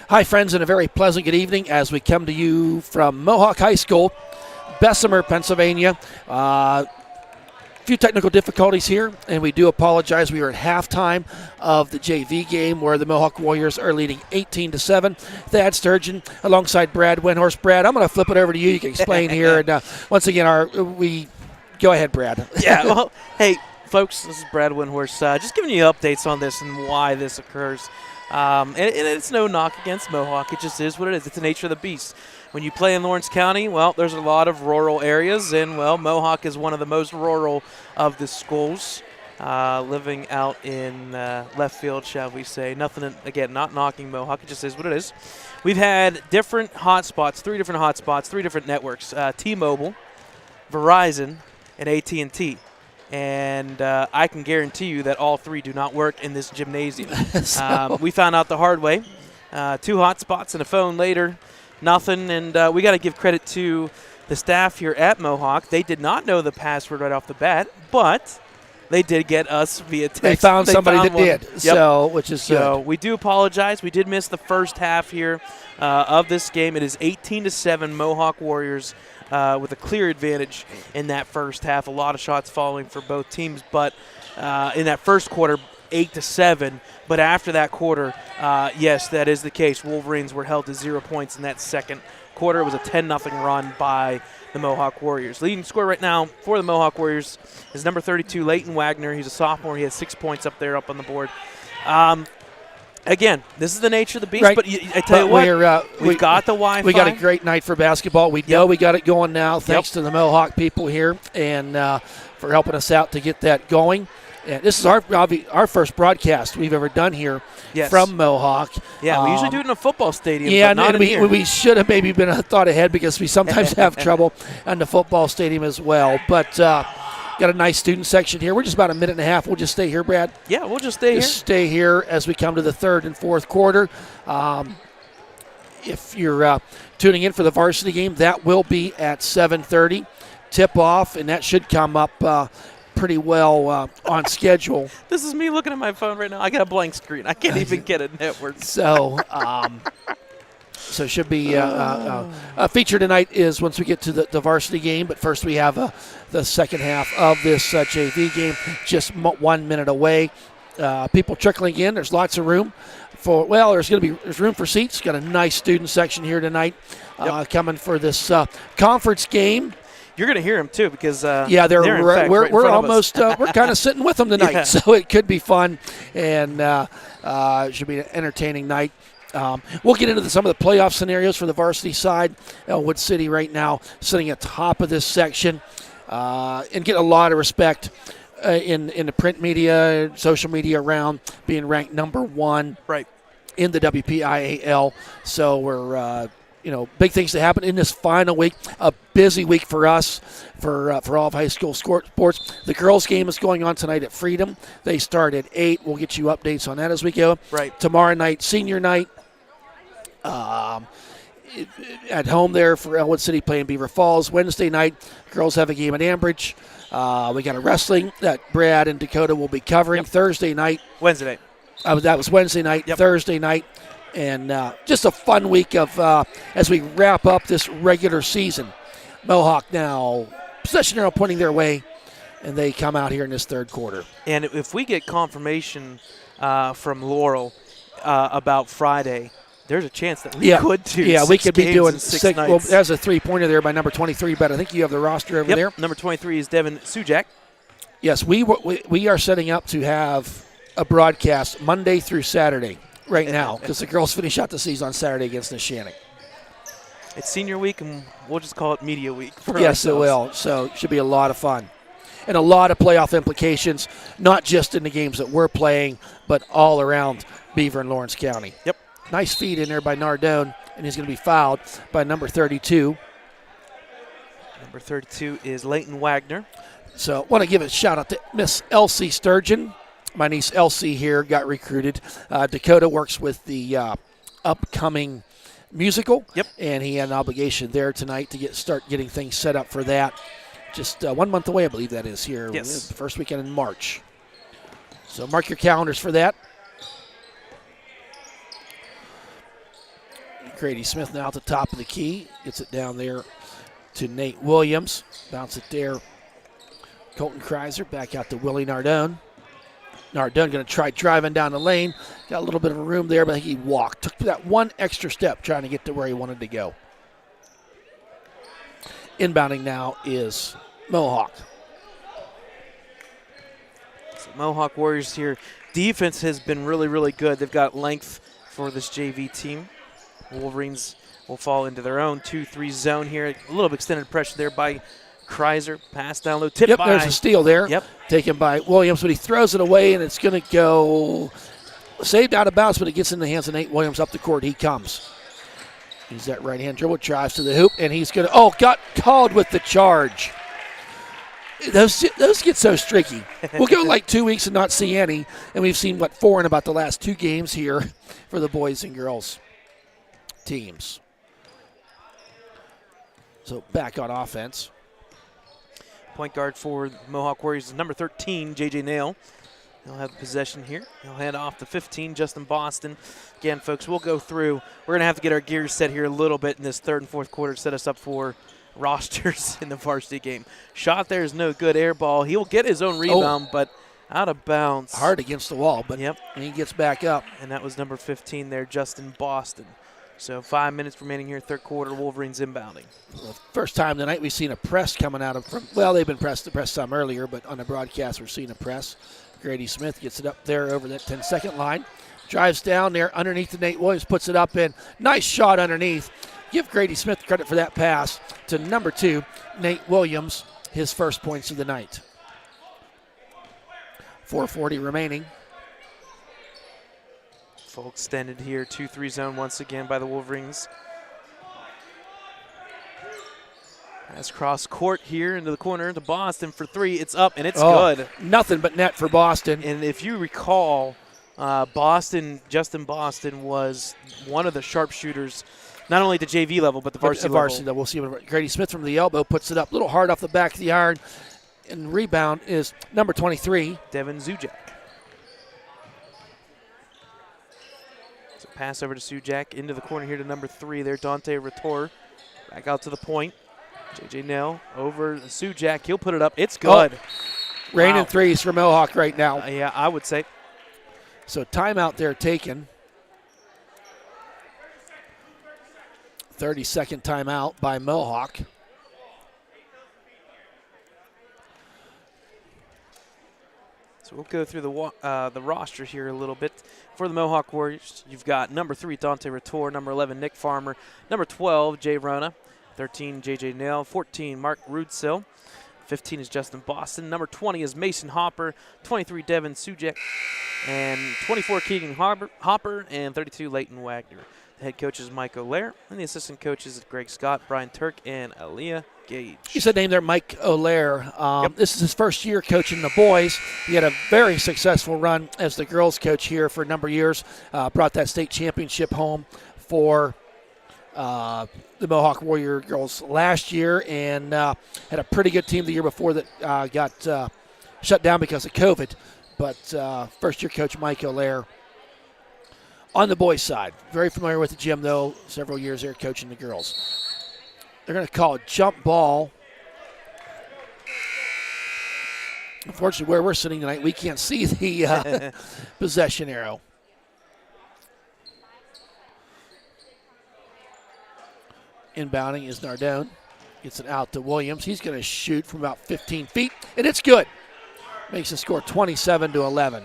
Hi, friends, and a very pleasant good evening as we come to you from Mohawk High School, Bessemer, Pennsylvania. A few technical difficulties here, and we do apologize. We are at halftime of the JV game where the Mohawk Warriors are leading 18-7. Thad Sturgeon alongside Brad Windhorst. Brad, I'm going to flip it over to you. You can explain here. And once again, go ahead, Brad. Yeah, well, hey, folks, this is Brad Windhorst. Just giving you updates on this and why this occurs. And it's no knock against Mohawk. It just is what it is. It's the nature of the beast. When you play in Lawrence County, well, there's a lot of rural areas, and, well, Mohawk is one of the most rural of the schools, living out in left field, shall we say. Nothing, again, not knocking Mohawk. It just is what it is. We've had different hotspots, three different networks, T-Mobile, Verizon, and AT&T. And I can guarantee you that all three do not work in this gymnasium. We found out the hard way. 2 hotspots and a phone later, nothing. And we got to give credit to the staff here at Mohawk. They did not know the password right off the bat, but they did get us via text. They found somebody that did, yep. So which is so good. We do apologize. We did miss the first half here of this game. It is 18-7 Mohawk Warriors. With a clear advantage in that first half. A lot of shots falling for both teams, but in that first quarter, 8-7. But after that quarter, yes, that is the case. Wolverines were held to 0 points in that second quarter. It was a 10-0 run by the Mohawk Warriors. Leading scorer right now for the Mohawk Warriors is number 32, Leighton Wagner. He's a sophomore. He has 6 points up there, up on the board. Again, this is the nature of the beast, right. But I tell you what, we've got the Wi-Fi. We got a great night for basketball. We know we got it going now, thanks to the Mohawk people here and for helping us out to get that going. And this is our first broadcast we've ever done here from Mohawk. Yeah, we usually do it in a football stadium, yeah, but not and in here. We should have maybe been a thought ahead because we sometimes have trouble in the football stadium as well. But got a nice student section here. We're just about a minute and a half. We'll just stay here, Brad. Yeah, we'll just stay here. Stay here as we come to the third and fourth quarter. If you're tuning in for the varsity game, that will be at 7:30 tip-off, and that should come up pretty well on schedule. This is me looking at my phone right now. I got a blank screen. I can't even get a network. So it should be a feature tonight is once we get to the varsity game. But first we have the second half of this JV game, just 1 minute away. People trickling in. There's lots of room for. Well, there's room for seats. Got a nice student section here tonight coming for this conference game. You're going to hear them too because we're almost we're kind of sitting with them tonight, so it could be fun and it should be an entertaining night. We'll get into some of the playoff scenarios for the varsity side. Ellwood City right now sitting at the top of this section and get a lot of respect in the print media, social media around being ranked number 1 in the WPIAL. So we're big things to happen in this final week. A busy week for us, for all of high school sports. The girls' game is going on tonight at Freedom. They start at 8. We'll get you updates on that as we go. Right. Tomorrow night, senior night. At home there for Ellwood City playing Beaver Falls. Wednesday night, girls have a game at Ambridge. We got a wrestling that Brad and Dakota will be covering. Thursday night. Wednesday night. That was Wednesday night. Thursday night. And just a fun week of as we wrap up this regular season. Mohawk now possession arrow pointing their way, and they come out here in this third quarter. And if we get confirmation from Laurel about Friday, there's a chance that we could do we could be doing 6 nights. Well, there's a 3-pointer there by number 23, but I think you have the roster over there. Number 23 is Devin Sujak. Yes, we are setting up to have a broadcast Monday through Saturday right now because the girls finish out the season on Saturday against Neshannock. It's senior week, and we'll just call it media week for ourselves. It will. So it should be a lot of fun. And a lot of playoff implications, not just in the games that we're playing, but all around Beaver and Lawrence County. Yep. Nice feed in there by Nardone, and he's going to be fouled by number 32. Number 32 is Leighton Wagner. So I want to give a shout-out to Miss Elsie Sturgeon. My niece Elsie here got recruited. Dakota works with the upcoming musical, and he had an obligation there tonight to start getting things set up for that. Just 1 month away, I believe that is here. Yes. The first weekend in March. So mark your calendars for that. Grady Smith now at the top of the key. Gets it down there to Nate Williams. Bounce it there. Colton Kreiser back out to Willie Nardone. Nardone going to try driving down the lane. Got a little bit of room there, but I think he walked. Took that one extra step trying to get to where he wanted to go. Inbounding now is Mohawk. So Mohawk Warriors here. Defense has been really, really good. They've got length for this JV team. Wolverines will fall into their own 2-3 zone here. A little bit extended pressure there by Kreiser. Pass down low. Tip by. There's a steal there. Yep. Taken by Williams, but he throws it away, and it's going to go saved out of bounds, but it gets in the hands of Nate Williams. Up the court he comes. He's that right-hand dribble, drives to the hoop, and he's going to, got called with the charge. Those get so streaky. We'll go like 2 weeks and not see any, and we've seen, 4 in about the last 2 games here for the boys and girls teams. So back on offense. Point guard for Mohawk Warriors is number 13, J.J. Nail. He'll have possession here. He'll hand off to 15, Justin Boston. Again, folks, we'll go through. We're going to have to get our gears set here a little bit in this third and fourth quarter to set us up for rosters in the varsity game. Shot there is no good. Air ball. He will get his own rebound, but out of bounds. Hard against the wall, but he gets back up. And that was number 15 there, Justin Boston. So 5 minutes remaining here, third quarter. Wolverines inbounding. Well, first time tonight we've seen a press coming out of from. Well, they've been pressed some earlier, but on the broadcast we're seeing a press. Grady Smith gets it up there over that 10-second line. Drives down there underneath to Nate Williams, puts it up in. Nice shot underneath. Give Grady Smith credit for that pass to number 2, Nate Williams, his first points of the night. 4:40 remaining. Full extended here, 2-3 zone once again by the Wolverines. Pass cross court here into the corner to Boston for 3. It's up and it's good. Nothing but net for Boston. And if you recall, Justin Boston was one of the sharpshooters, not only at the JV level, but the varsity level. We'll see what Grady Smith from the elbow puts it up. A little hard off the back of the iron. And rebound is number 23. Devin Zujak. So pass over to Zujak into the corner here to number 3 there, Dante Rator. Back out to the point. J.J. Nell over Zujak. He'll put it up. It's good. Raining threes for Mohawk right now. Yeah, I would say. So timeout there taken. 30-second timeout by Mohawk. So we'll go through the roster here a little bit. For the Mohawk Warriors, you've got number 3, Dante Rator, number 11, Nick Farmer, number 12, Jay Rona, 13, J.J. Nail, 14, Mark Rudsill, 15 is Justin Boston, number 20 is Mason Hopper, 23, Devin Zujak, and 24, Keegan Hopper, and 32, Leighton Wagner. The head coach is Mike O'Lear, and the assistant coaches is Greg Scott, Brian Turk, and Aaliyah Gage. You said name there, Mike O'Lear. This is his first year coaching the boys. He had a very successful run as the girls coach here for a number of years. Brought that state championship home for the Mohawk Warrior girls last year, and had a pretty good team the year before that got shut down because of COVID. But first-year coach Mike O'Lear on the boys' side. Very familiar with the gym, though, several years there coaching the girls. They're going to call a jump ball. Unfortunately, where we're sitting tonight, we can't see the possession arrow. Inbounding is Nardone. Gets it out to Williams. He's going to shoot from about 15 feet, and it's good. Makes the score 27-11.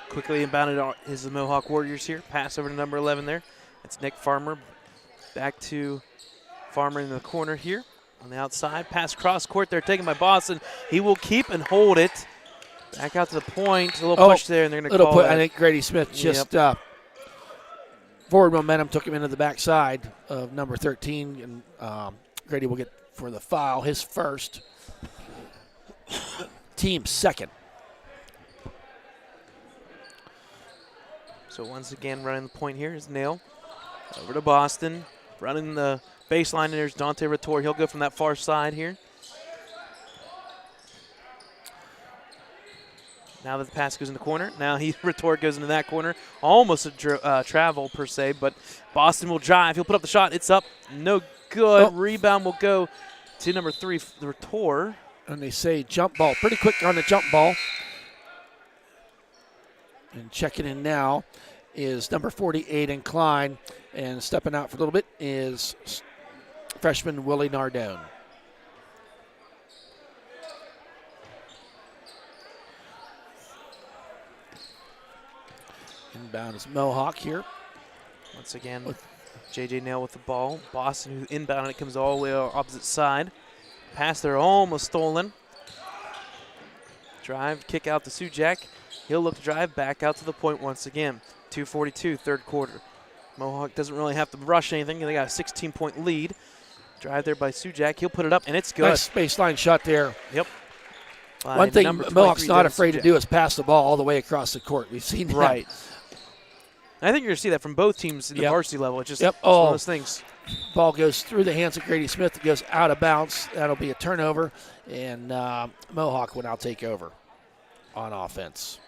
Quickly inbounded is the Mohawk Warriors here. Pass over to number 11 there. It's Nick Farmer. Back to Farmer in the corner here on the outside. Pass cross court there, taken by Boston. He will keep and hold it. Back out to the point. A little push there, and they're going to call it. I think Grady Smith just forward momentum took him into the backside of number 13, and Grady will get for the foul his first, team second. So once again, running the point here is Nail. Over to Boston. Running the baseline, and there's Dante Rator. He'll go from that far side here. Now that the pass goes in the corner, now retort goes into that corner. Almost a travel per se, but Boston will drive. He'll put up the shot. It's up. No good. Rebound will go to number 3, the retort. And they say jump ball. Pretty quick on the jump ball. And checking in now is number 48 in Klein. And stepping out for a little bit is freshman Willie Nardone. Inbound is Mohawk here. Once again, J.J. Nail with the ball. Boston, who inbound, it comes all the way opposite side. Pass there almost stolen. Drive, kick out to Sujak. He'll look to drive back out to the point once again. 2:42, third quarter. Mohawk doesn't really have to rush anything. They got a 16-point lead. Drive there by Sujak. He'll put it up, and it's good. Nice baseline shot there. Yep. One thing Mohawk's not afraid to do is pass the ball all the way across the court. We've seen that. Right. I think you're going to see that from both teams in the varsity level. It's just one of those things. Ball goes through the hands of Grady Smith. It goes out of bounds. That'll be a turnover, and Mohawk will now take over on offense.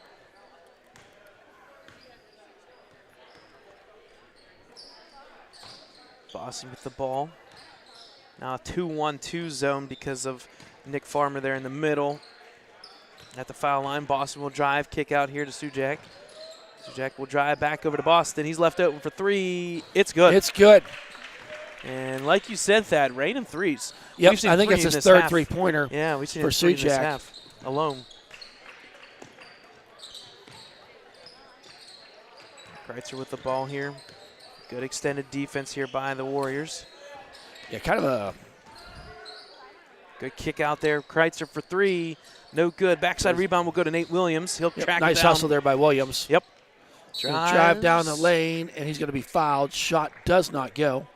Boston with the ball. Now a 2-1-2 zone because of Nick Farmer there in the middle. At the foul line, Boston will drive, kick out here to Sujak. Sujak will drive back over to Boston. He's left open for 3. It's good. It's good. And like you said, Thad, raining threes. Yep, I think it's his third three-pointer. Yeah, we've seen for Sujak in this half alone. Kreitzer with the ball here. Good extended defense here by the Warriors. Yeah, kind of a good kick out there. Kreitzer for 3. No good. Backside rebound will go to Nate Williams. He'll track it down. Nice hustle there by Williams. Yep. Drive down the lane, and he's going to be fouled. Shot does not go.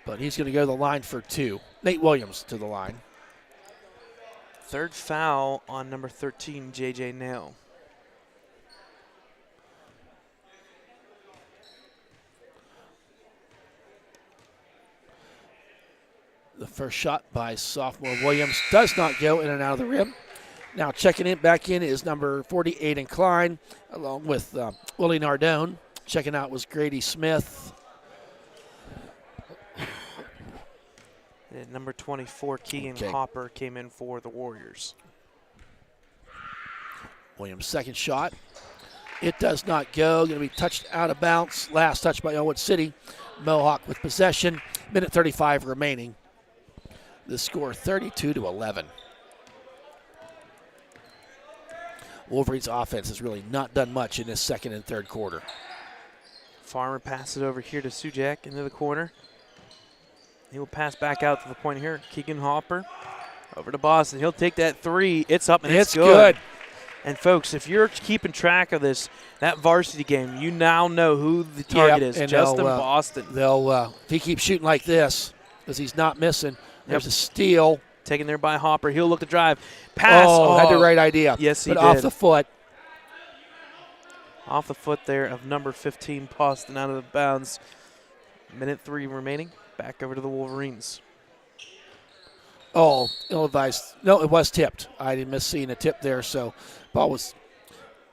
But he's going to go to the line for 2. Nate Williams to the line. Third foul on number 13, J.J. Nail. The first shot by sophomore Williams does not go in and out of the rim. Now checking in back in is number 48 in Klein, along with Willie Nardone. Checking out was Grady Smith. And number 24, Keegan Hopper, came in for the Warriors. Williams' second shot. It does not go. Going to be touched out of bounds. Last touch by Ellwood City. Mohawk with possession. Minute 35 remaining. The score 32-11. Wolverines' offense has really not done much in this second and third quarter. Farmer passes it over here to Sujak into the corner. He will pass back out to the point here. Keegan Hopper over to Boston. He'll take that 3. It's up, and it's good. And, folks, if you're keeping track of this, that varsity game, you now know who the target is, Justin Boston. If he keeps shooting like this, because he's not missing, there's a steal. Taken there by Hopper. He'll look to drive. Pass. Had the right idea. Yes, he did. But off the foot. Off the foot there of number 15, Boston, out of the bounds. Minute 3 remaining. Back over to the Wolverines. Ill-advised. No, it was tipped. I didn't miss seeing a tip there, so ball was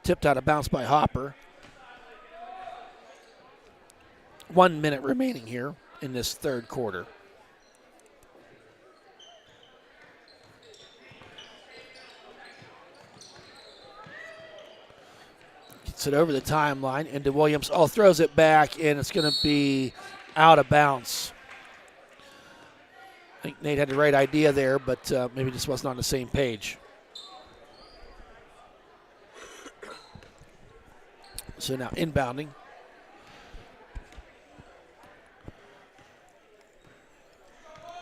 tipped out of bounds by Hopper. 1 minute remaining here in this third quarter. Gets it over the timeline into Williams. Throws it back, and it's going to be out of bounds. I think Nate had the right idea there, but maybe just wasn't on the same page. So now inbounding.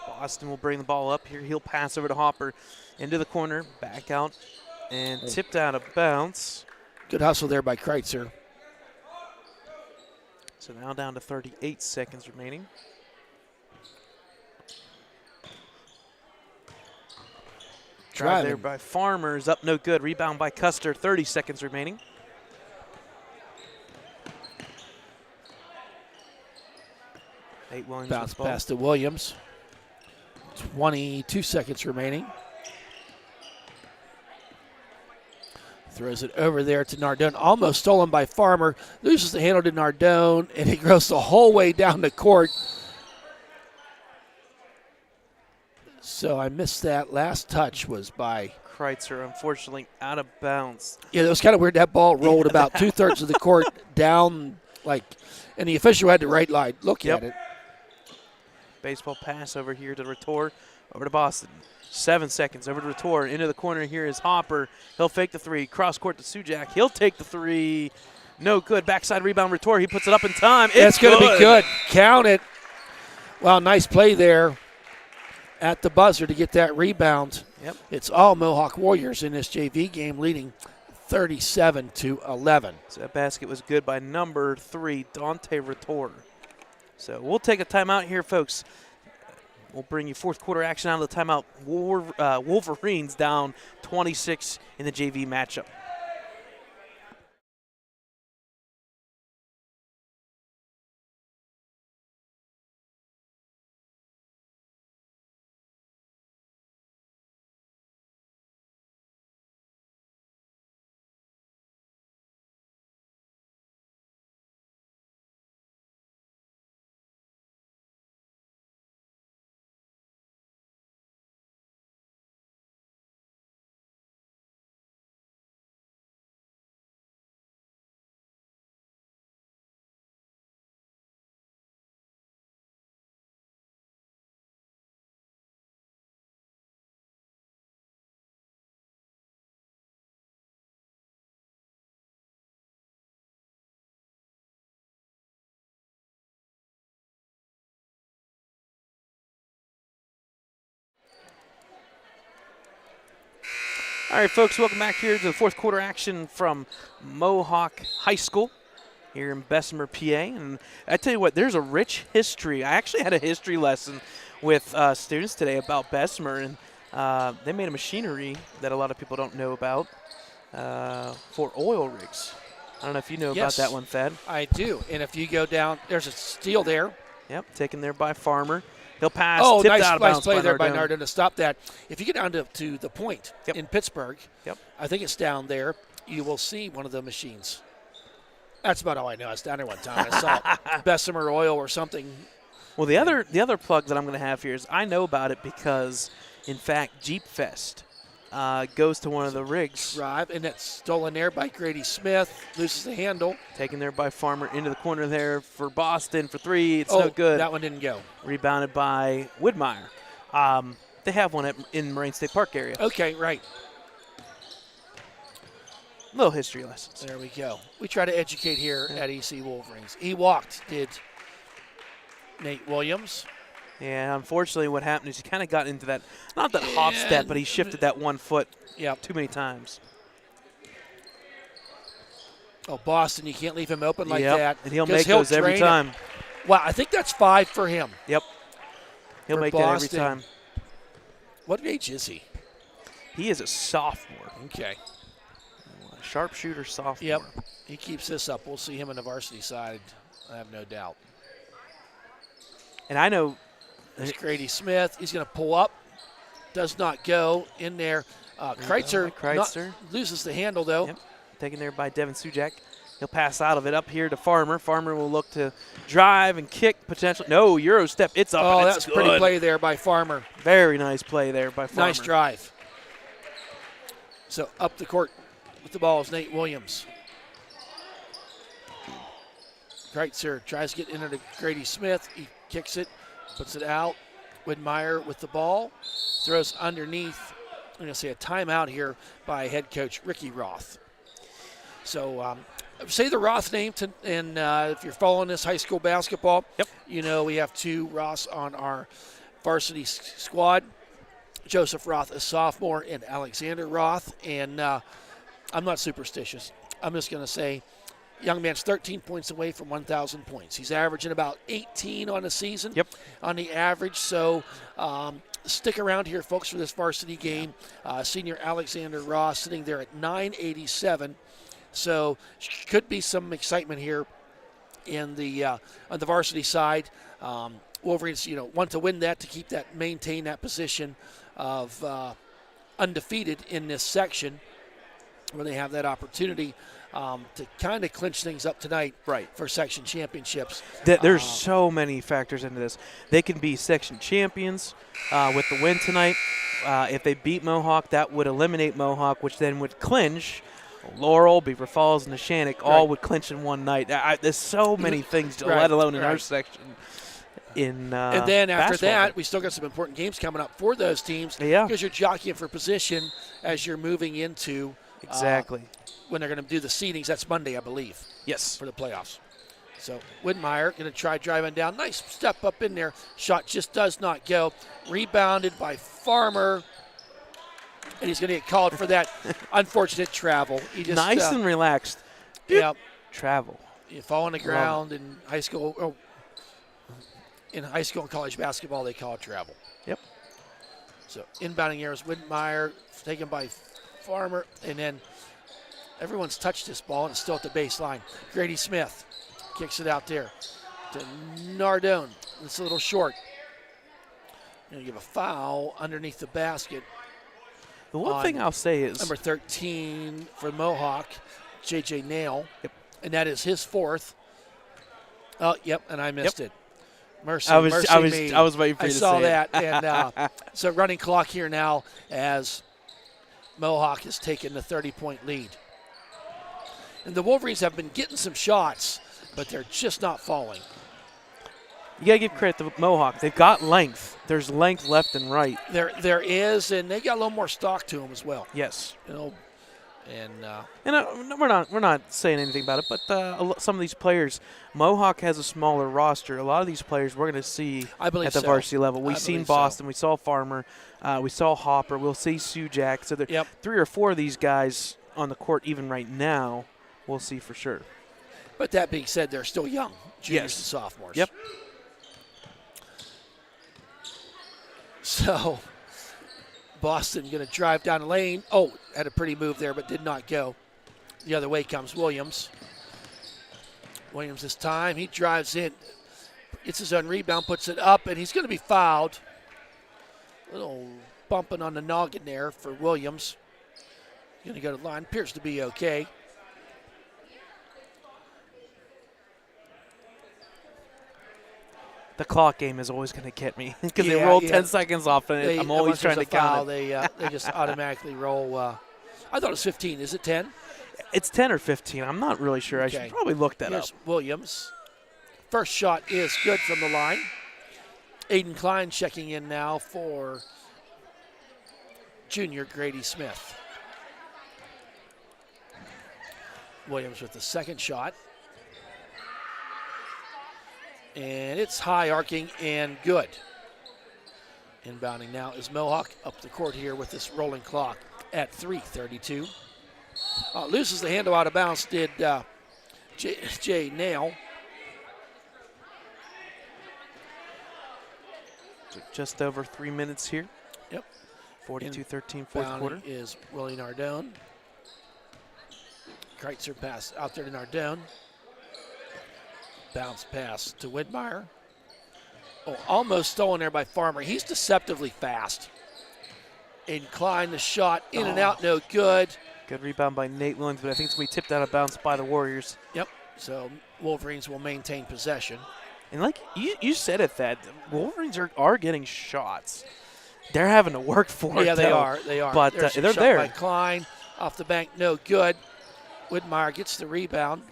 Boston will bring the ball up here. He'll pass over to Hopper into the corner, back out, and tipped out of bounds. Good hustle there by Kreitzer. So now down to 38 seconds remaining. Drive there by Farmers, up no good. Rebound by Custer, 30 seconds remaining. Nate Williams. Bounce pass to Williams. 22 seconds remaining. Throws it over there to Nardone. Almost stolen by Farmer. Loses the handle to Nardone, and he goes the whole way down the court. So I missed that. Last touch was by Kreitzer, unfortunately, out of bounds. Yeah, it was kind of weird. That ball rolled about 2/3 of the court down, and the official had the right line. Look at it. Baseball pass over here to Ratour, over to Boston. 7 seconds over to Ratour. Into the corner here is Hopper. He'll fake the three. Cross court to Sujak. He'll take the three. No good. Backside rebound, Ratour. He puts it up in time. It's going to be good. Count it. Wow, nice play there at the buzzer to get that rebound. Yep. It's all Mohawk Warriors in this JV game, leading 37-11. So that basket was good by number 3, Dante Ratour. So we'll take a timeout here, folks. We'll bring you fourth quarter action out of the timeout. Wolverines down 26 in the JV matchup. All right, folks, welcome back here to the fourth quarter action from Mohawk High School here in Bessemer, PA. And I tell you what, there's a rich history. I actually had a history lesson with students today about Bessemer, and they made a machinery that a lot of people don't know about for oil rigs. I don't know if you know about that one, Thad. I do. And if you go down, there's a steal there. Yep, taken there by Farmer. He'll pass. Oh, tipped out of nice bounds play by there by Nardone. Nardone to stop that. If you get down to the point in Pittsburgh, I think it's down there, you will see one of the machines. That's about all I know. I was down there one time. I saw Bessemer Oil or something. Well, the other plug that I'm going to have here is I know about it because, in fact, Jeep Fest goes to one of the rigs. Drive, and that's stolen there by Grady Smith. Loses the handle. Taken there by Farmer into the corner there for Boston for three. It's no good. That one didn't go. Rebounded by Widmeyer. They have one in Moraine State Park area. Okay, right. Little history lessons. There we go. We try to educate here at EC Wolverines. He walked, did Nate Williams. Yeah, unfortunately what happened is he kind of got into that, not that hop step, but he shifted that 1 foot too many times. Oh, Boston, you can't leave him open like that. And he'll make those every time. Wow, I think that's 5 for him. Yep. He'll make that every time. What age is he? He is a sophomore. Okay. Sharpshooter sophomore. Yep. He keeps this up. We'll see him on the varsity side, I have no doubt. And I know there's Grady Smith. He's going to pull up. Does not go in there. Kreitzer loses the handle, though. Yep. Taken there by Devin Sujak. He'll pass out of it up here to Farmer. Farmer will look to drive and kick potentially. No, Euro step. It's up. Oh, and that's a pretty play there by Farmer. Very nice play there by Farmer. Nice drive. So up the court with the ball is Nate Williams. Kreitzer tries to get into the Grady Smith. He kicks it, puts it out. Widmeyer with the ball. Throws underneath. I'm going to say a timeout here by head coach Ricky Roth. So say the Roth name, and if you're following this high school basketball, you know we have 2 Roths on our varsity squad. Joseph Roth, a sophomore, and Alexander Roth. And I'm not superstitious. I'm just going to say young man's 13 points away from 1,000 points. He's averaging about 18 on the season on the average. So stick around here, folks, for this varsity game. Senior Alexander Roth sitting there at 987. So could be some excitement here in the on the varsity side. Wolverines, want to win that to maintain that position of undefeated in this section. where they have that opportunity to kind of clinch things up tonight for section championships. There's so many factors into this. They can be section champions with the win tonight. If they beat Mohawk, that would eliminate Mohawk, which then would clinch Laurel, Beaver Falls, and Neshannock. All would clinch in one night. There's so many things, let alone in our section. And then after that, we still got some important games coming up for those teams because you're jockeying for position as you're moving into when they're going to do the seedings. That's Monday, I believe. Yes. For the playoffs. So Widmeyer going to try driving down. Nice step up in there. Shot just does not go. Rebounded by Farmer. And he's going to get called for that unfortunate travel. He just, nice and relaxed. Yeah. Travel. You fall on the ground in high school. Oh, in high school and college basketball, they call it travel. Yep. So inbounding arrows, Widmeyer taken by Farmer, and then everyone's touched this ball and it's still at the baseline. Grady Smith kicks it out there to Nardone. It's a little short. Going to give a foul underneath the basket. The one thing I'll say is number 13 for Mohawk, J.J. Nail, and that is his fourth. Oh, yep, and I missed it. Mercy, I was me. I was waiting for you to say I saw that, and so running clock here now as Mohawk has taken the 30-point lead. And the Wolverines have been getting some shots, but they're just not falling. You got to give credit to Mohawk. They've got length. There's length left and right. There is, and they got a little more stock to them as well. Yes. You know, and we're not saying anything about it, but some of these players, Mohawk has a smaller roster. A lot of these players we're going to see at the varsity level. We've seen Boston. We saw Farmer. We saw Hopper. We'll see Sujak. So there 3 or 4 of these guys on the court even right now. We'll see for sure. But that being said, they're still young, juniors and sophomores. Yep. So Boston going to drive down the lane. Oh, had a pretty move there, but did not go. The other way comes Williams. Williams this time, he drives in. Gets his own rebound, puts it up, and he's going to be fouled. A little bumping on the noggin there for Williams. Going to go to the line. Appears to be okay. The clock game is always going to get me because they roll 10 seconds off, and I'm always trying to count it. They just automatically roll. I thought it was 15. Is it 10? It's 10 or 15. I'm not really sure. Okay. I should probably look that up. Williams. First shot is good from the line. Aiden Klein checking in now for junior Grady Smith. Williams with the second shot. And it's high arcing and good. Inbounding now is Mohawk up the court here with this rolling clock at 3:32. Loses the handle out of bounds, did Jay Nail. Just over 3 minutes here. Yep. 42-13 fourth quarter. Is Willie Nardone. Kreitzer pass out there to Nardone. Bounce pass to Widmeyer. Oh, almost stolen there by Farmer. He's deceptively fast. Incline the shot in and out, no good. Good rebound by Nate Williams, but I think it's going to be tipped out of bounds by the Warriors. Yep. So Wolverines will maintain possession. And like you said it, Thad, Wolverines are getting shots. They're having to work for it. Yeah, they are. But they're there. By Klein off the bank, no good. Widmeyer gets the rebound.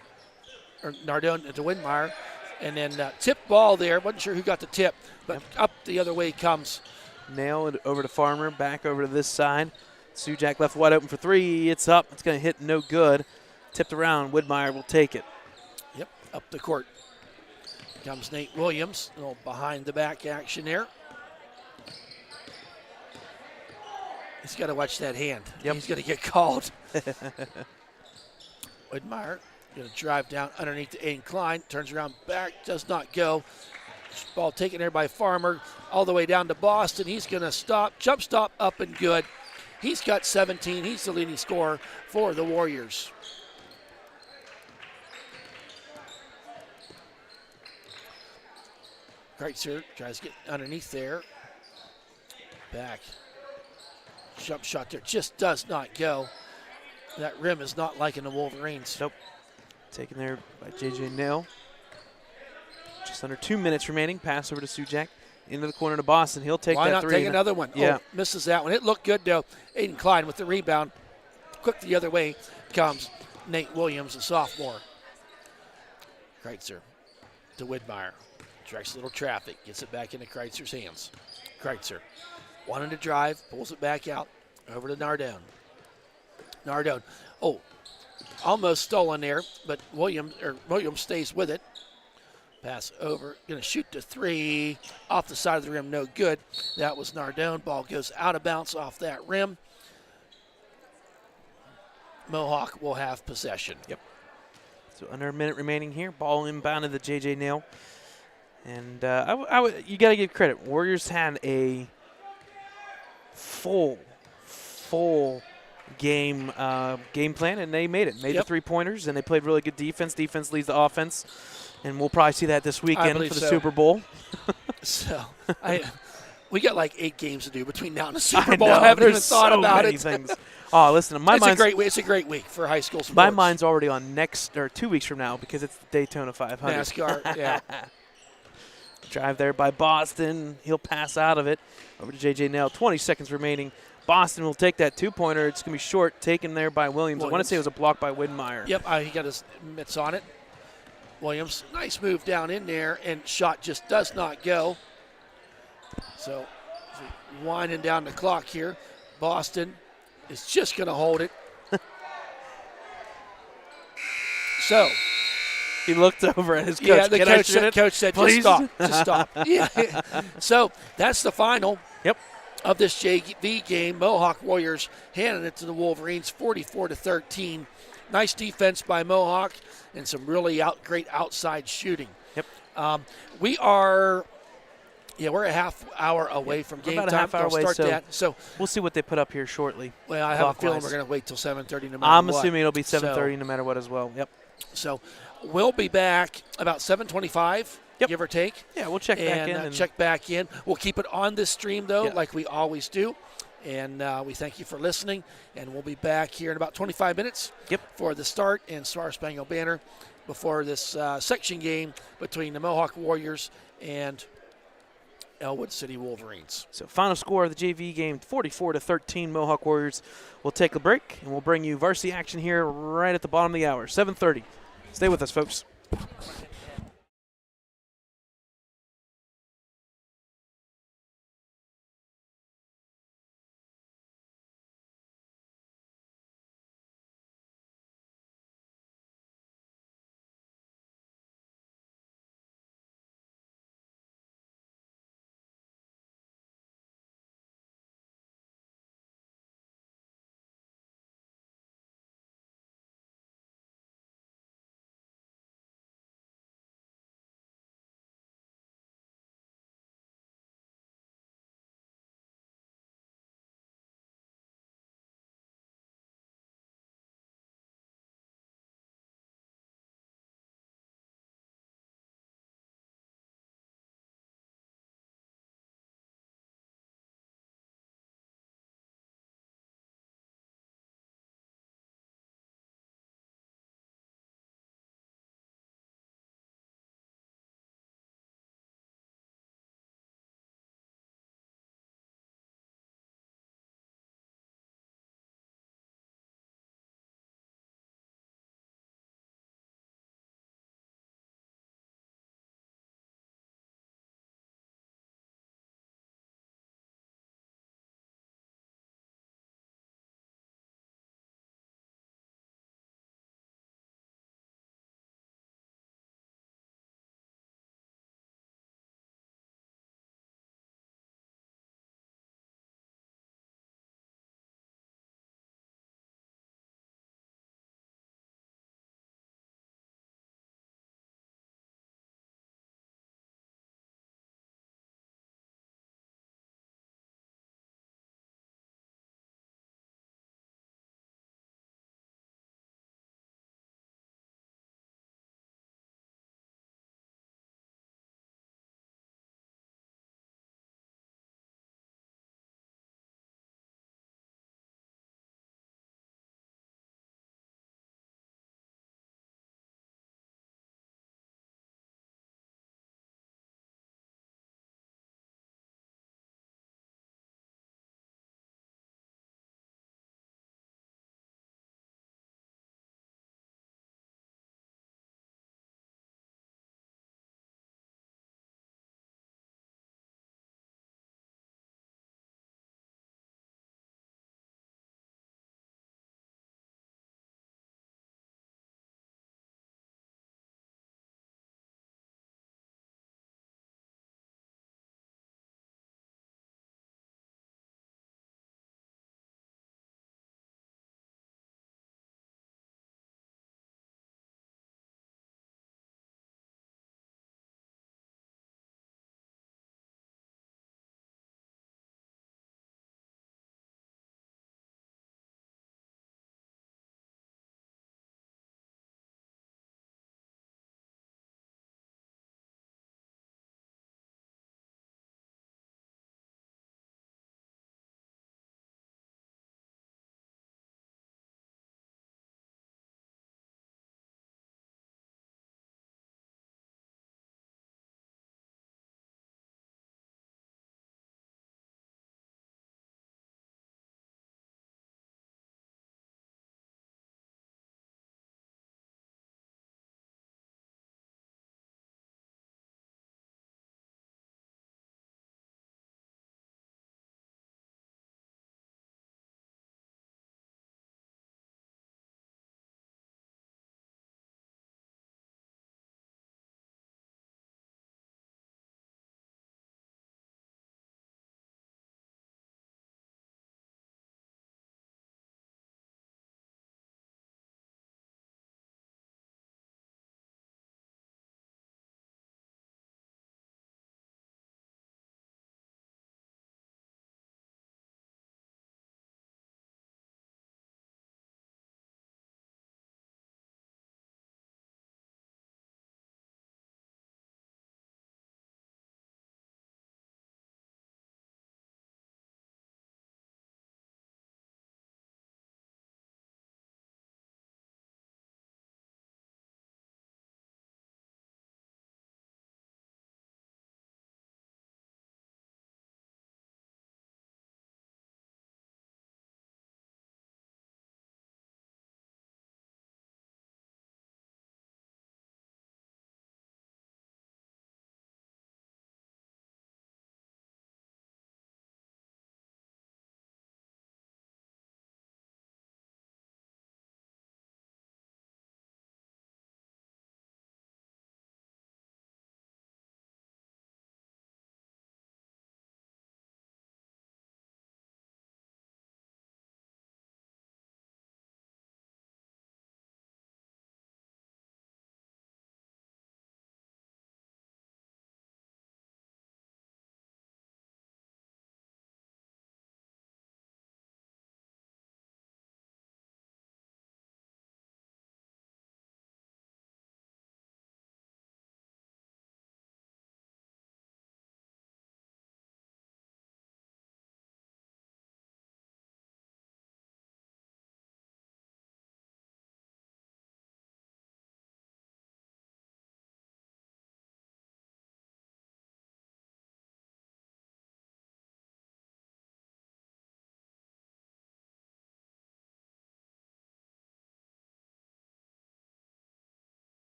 Or Nardone to Widmeyer, and then tip ball there. Wasn't sure who got the tip, but up the other way comes. Nail it over to Farmer, back over to this side. Sujak left wide open for 3. It's up. It's going to hit no good. Tipped around. Widmeyer will take it. Yep, up the court comes Nate Williams. A little behind the back action there. He's got to watch that hand. Yep. He's going to get called. Widmeyer. Going to drive down underneath to Aiden Klein. Turns around back. Does not go. Ball taken there by Farmer. All the way down to Boston. He's going to stop. Jump stop up and good. He's got 17. He's the leading scorer for the Warriors. Kreitzer tries to get underneath there. Back. Jump shot there. Just does not go. That rim is not liking the Wolverines. Nope. Taken there by J.J. Nail. Just under 2 minutes remaining. Pass over to Sujak. Into the corner to Boston. He'll take Why that not three. take another one? Yeah. Oh, misses that one. It looked good, though. Aiden Klein with the rebound. Quick the other way comes Nate Williams, a sophomore. Kreitzer to Widmeyer. Directs a little traffic. Gets it back into Kreitzer's hands. Kreitzer wanted to drive. Pulls it back out. Over to Nardone. Nardone. Oh, almost stolen there, but Williams stays with it. Pass over. Going to shoot the three. Off the side of the rim. No good. That was Nardone. Ball goes out of bounds off that rim. Mohawk will have possession. Yep. So under a minute remaining here. Ball inbounded to J.J. Nail. And you got to give credit. Warriors had a full game plan, and they made it. Made the three-pointers, and they played really good defense. Defense leads the offense, and we'll probably see that this weekend for the Super Bowl. So we got like 8 games to do between now and the Super Bowl. I haven't even thought about it. Things. Oh, listen, it's a great week for high school sports. My mind's already on 2 weeks from now because it's the Daytona 500. NASCAR, yeah. Drive there by Boston. He'll pass out of it over to J.J. Nail. 20 seconds remaining. Boston will take that two-pointer. It's going to be short, taken there by Williams. I want to say it was a block by Widmeyer. Yep, he got his mitts on it. Williams, nice move down in there, and shot just does not go. So winding down the clock here. Boston is just going to hold it. So he looked over at his coach. Yeah, the coach said, please? Just stop. Yeah. So that's the final. Yep. Of this JV game. Mohawk Warriors handing it to the Wolverines 44-13. Nice defense by Mohawk and some really great outside shooting. Yep. We're a half hour away from game about time. A half hour away, so we'll see what they put up here shortly. Well, I have a feeling we're going to wait till 7:30 no matter I'm what. assuming it'll be 7:30 no matter what as well. Yep. So we'll be back about 7:25. Yep. Give or take. Yeah, we'll check back in. Check back in. We'll keep it on this stream, though, like we always do. And we thank you for listening. And we'll be back here in about 25 minutes for the start and Star Spangled Banner before this section game between the Mohawk Warriors and Ellwood City Wolverines. So final score of the JV game, 44-13 Mohawk Warriors. We'll take a break, and we'll bring you varsity action here right at the bottom of the hour, 7:30. Stay with us, folks.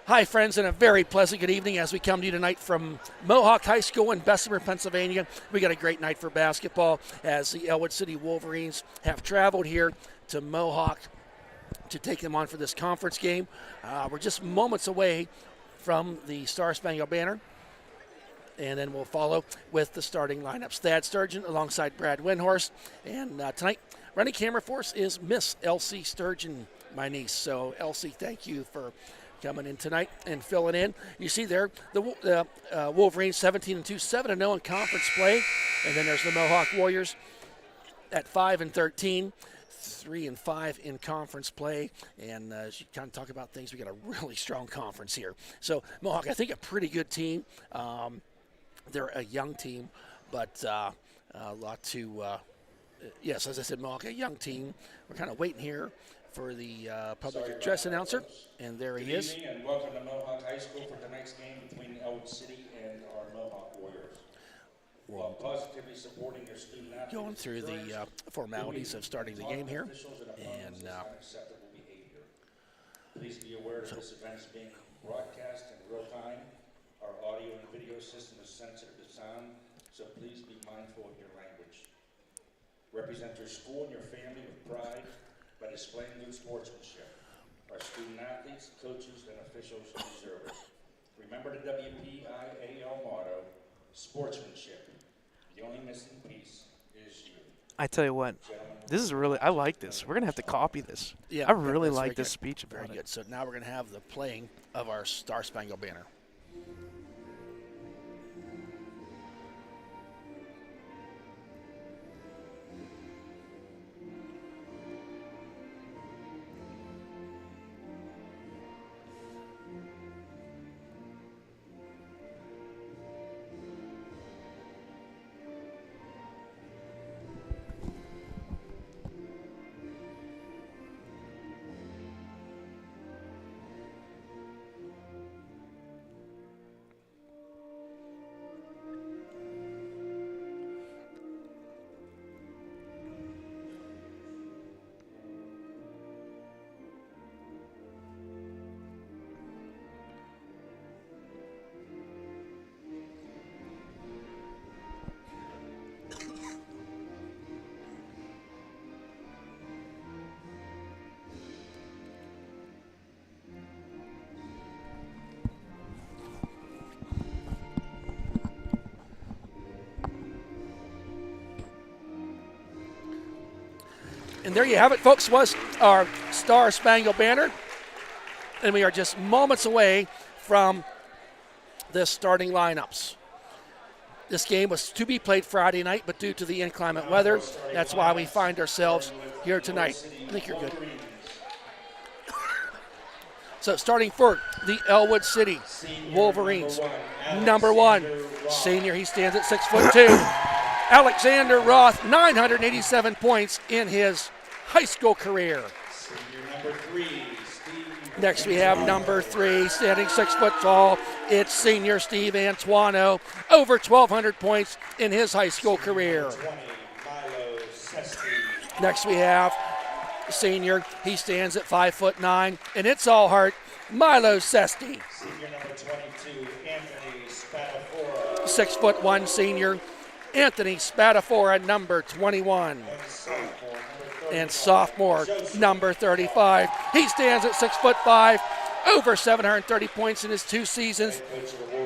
Hi, friends, and a very pleasant good evening as we come to you tonight from Mohawk High School in Bessemer, Pennsylvania. We got a great night for basketball as the Ellwood City Wolverines have traveled here to Mohawk to take them on for this conference game. We're just moments away from the Star Spangled Banner, and then we'll follow with the starting lineups. Thad Sturgeon alongside Brad Windhorst, and tonight running camera for us is Miss Elsie Sturgeon, my niece. So, Elsie, thank you for coming in tonight and filling in. You see there the Wolverines 17-2, 7-0 in conference play, and then there's the Mohawk Warriors at 5-13, 3-5 in conference play. And as you kind of talk about things, we got a really strong conference here. So Mohawk, I think a pretty good team. They're a young team, but a lot to. Yes, as I said, Mohawk, a young team. We're kind of waiting here for the public address announcer, and there he is. Good evening and welcome to Mohawk High School for tonight's game between Ellwood City and our Mohawk Warriors. While positively supporting their student athletes, going through the formalities of starting the game here, and unacceptable behavior. Please be aware that this event is being broadcast in real time. Our audio and video system is sensitive to sound, so please be mindful of your language. Represent your school and your family with pride by displaying good sportsmanship. Our student athletes, coaches, and officials deserve it. Remember the WPIAL motto, sportsmanship. The only missing piece is you. I tell you what, this is really, I like this. We're going to have to copy this. Yeah, I really like this speech about very it. good. So now we're going to have the playing of our Star Spangled Banner. And there you have it, folks, was our Star Spangled Banner. And we are just moments away from the starting lineups. This game was to be played Friday night, but due to the inclement weather, that's why we find ourselves here tonight. I think you're good. So starting for the Ellwood City Wolverines, number 1, senior, he stands at 6'2". Alexander Roth, 987 points in his high school career. Next we have number 3, standing 6 foot tall. It's senior Steve Antuano, over 1,200 points in his high school career. Next we have senior, he stands at 5'9", and it's all heart, Milo Sesti. Senior number 22, Anthony Spatafora. 6'1" senior, Anthony Spatafora, number 21. And sophomore, number 35. He stands at 6'5", over 730 points in his 2 seasons.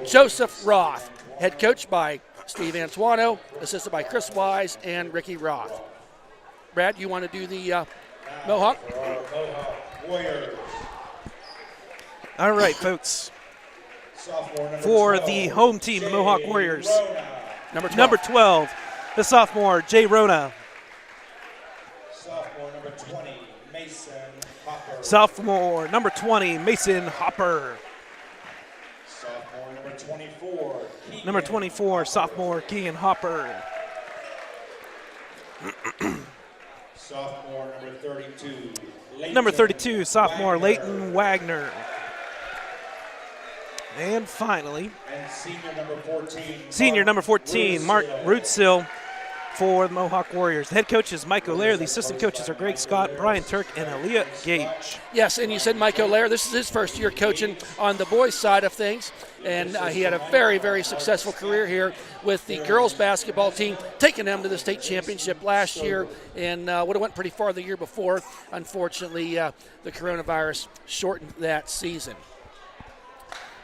Joseph Roth, head coached by Steve Antuano, assisted by Chris Wise and Ricky Roth. Brad, you want to do the Mohawk? All right, folks. For the home team, the Mohawk Warriors. Number 12, the sophomore, Jay Rona. Sophomore number 20, Mason Hopper. Sophomore number 20, Mason Hopper. Sophomore number 24, Keegan Number 24, sophomore, Keegan Hopper. Sophomore number 32, Leighton. Number 32, sophomore, Leighton Wagner. And finally, And senior number 14, senior number 14, Mark Rootsill. for the Mohawk Warriors. The head coach is Mike O'Leary. The assistant coaches are Greg Scott, Brian Turk, and Aaliyah Gage. Yes, and you said Mike O'Leary. This is his first year coaching on the boys' side of things, and he had a very, very successful career here with the girls' basketball team, taking them to the state championship last year, and would have went pretty far the year before. Unfortunately, the coronavirus shortened that season.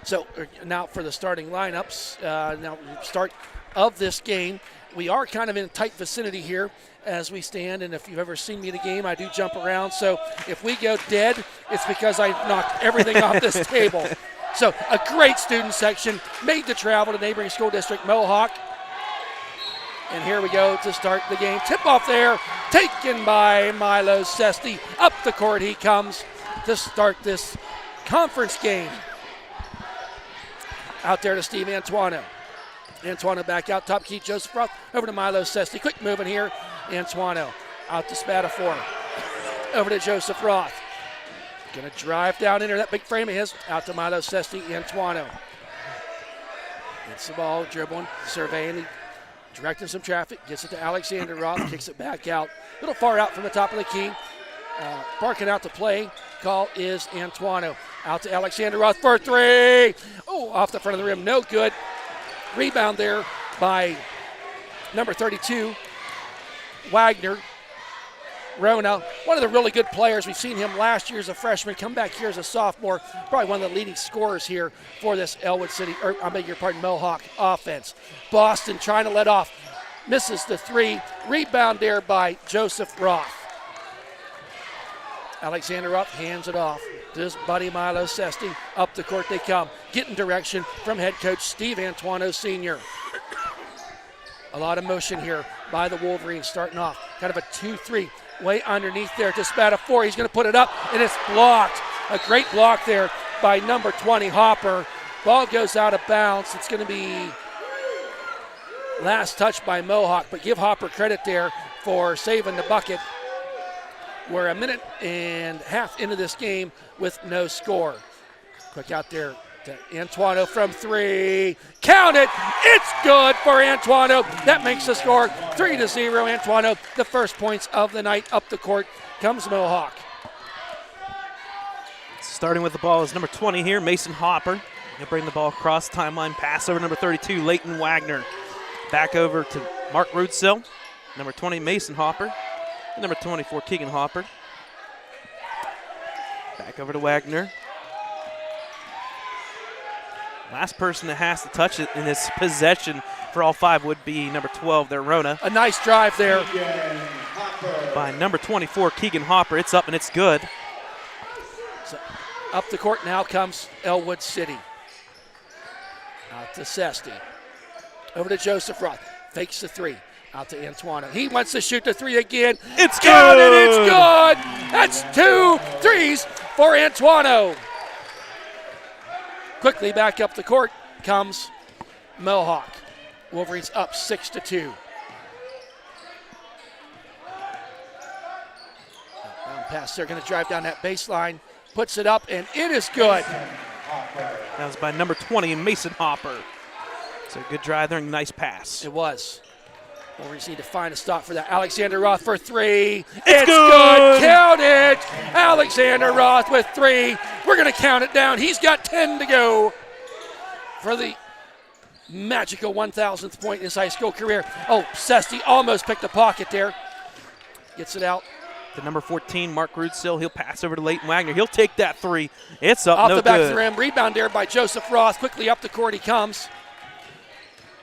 So now for the starting lineups, now start of this game. We are kind of in a tight vicinity here as we stand, and if you've ever seen me at a game, I do jump around. So if we go dead, it's because I knocked everything off this table. So a great student section made the travel to neighboring school district Mohawk. And here we go to start the game. Tip off there, taken by Milo Sesti. Up the court he comes to start this conference game. Out there to Steve Antuano. Antuano back out, top key, Joseph Roth, over to Milo Sesti. Quick moving here, Antuano out to Spatafor. Over to Joseph Roth. Gonna drive down into that big frame of his, out to Milo Sesti, Antuano. Gets the ball, dribbling, surveying, directing some traffic, gets it to Alexander Roth, kicks it back out. A little far out from the top of the key. Barking out to play, call is Antuano. Out to Alexander Roth for three. Oh, off the front of the rim, no good. Rebound there by number 32, Wagner. Rona, one of the really good players. We've seen him last year as a freshman, come back here as a sophomore, probably one of the leading scorers here for this Ellwood City, or I beg your pardon, Mohawk offense. Boston trying to let off, misses the three. Rebound there by Joseph Roth. Alexander Roth hands it off to his buddy Milo Sesti. Up the court they come, getting direction from head coach Steve Antuano Sr. A lot of motion here by the Wolverines starting off. Kind of a 2-3 way underneath there to Spatafor. He's going to put it up, and it's blocked. A great block there by number 20, Hopper. Ball goes out of bounds. It's going to be last touch by Mohawk, but give Hopper credit there for saving the bucket. We're a minute and a half into this game with no score. Quick out there to Antuano from three. Count it. It's good for Antuano. That makes the score 3-0. Antuano, the first points of the night. Up the court comes Mohawk. Starting with the ball is number 20 here, Mason Hopper. He'll bring the ball across timeline, pass over number 32, Leighton Wagner. Back over to Mark Rudsill, number 20, Mason Hopper. Number 24, Keegan Hopper. Back over to Wagner. Last person that has to touch it in this possession for all five would be number 12 there, Rona. A nice drive there by number 24, Keegan Hopper. It's up and it's good. So up the court now comes Ellwood City. Out to Sesti. Over to Joseph Roth. Fakes the three. Out to Antuano. He wants to shoot the three again. It's good. It's good. That's 2 threes for Antuano. Quickly back up the court comes Mohawk. Wolverines up 6-2. Down pass. They're going to drive down that baseline. Puts it up, and it is good. That was by number 20, Mason Hopper. So good drive there and nice pass. It was. Wolverines need to find a stop for that. Alexander Roth for three. It's good. Count it. Alexander Roth with three. We're going to count it down. He's got 10 to go for the magical 1,000th point in his high school career. Oh, Sesti almost picked the pocket there. Gets it out. The number 14, Mark Rudsill. He'll pass over to Leighton Wagner. He'll take that three. It's up, off no the back good. of the rim. Rebound there by Joseph Roth. Quickly up the court he comes.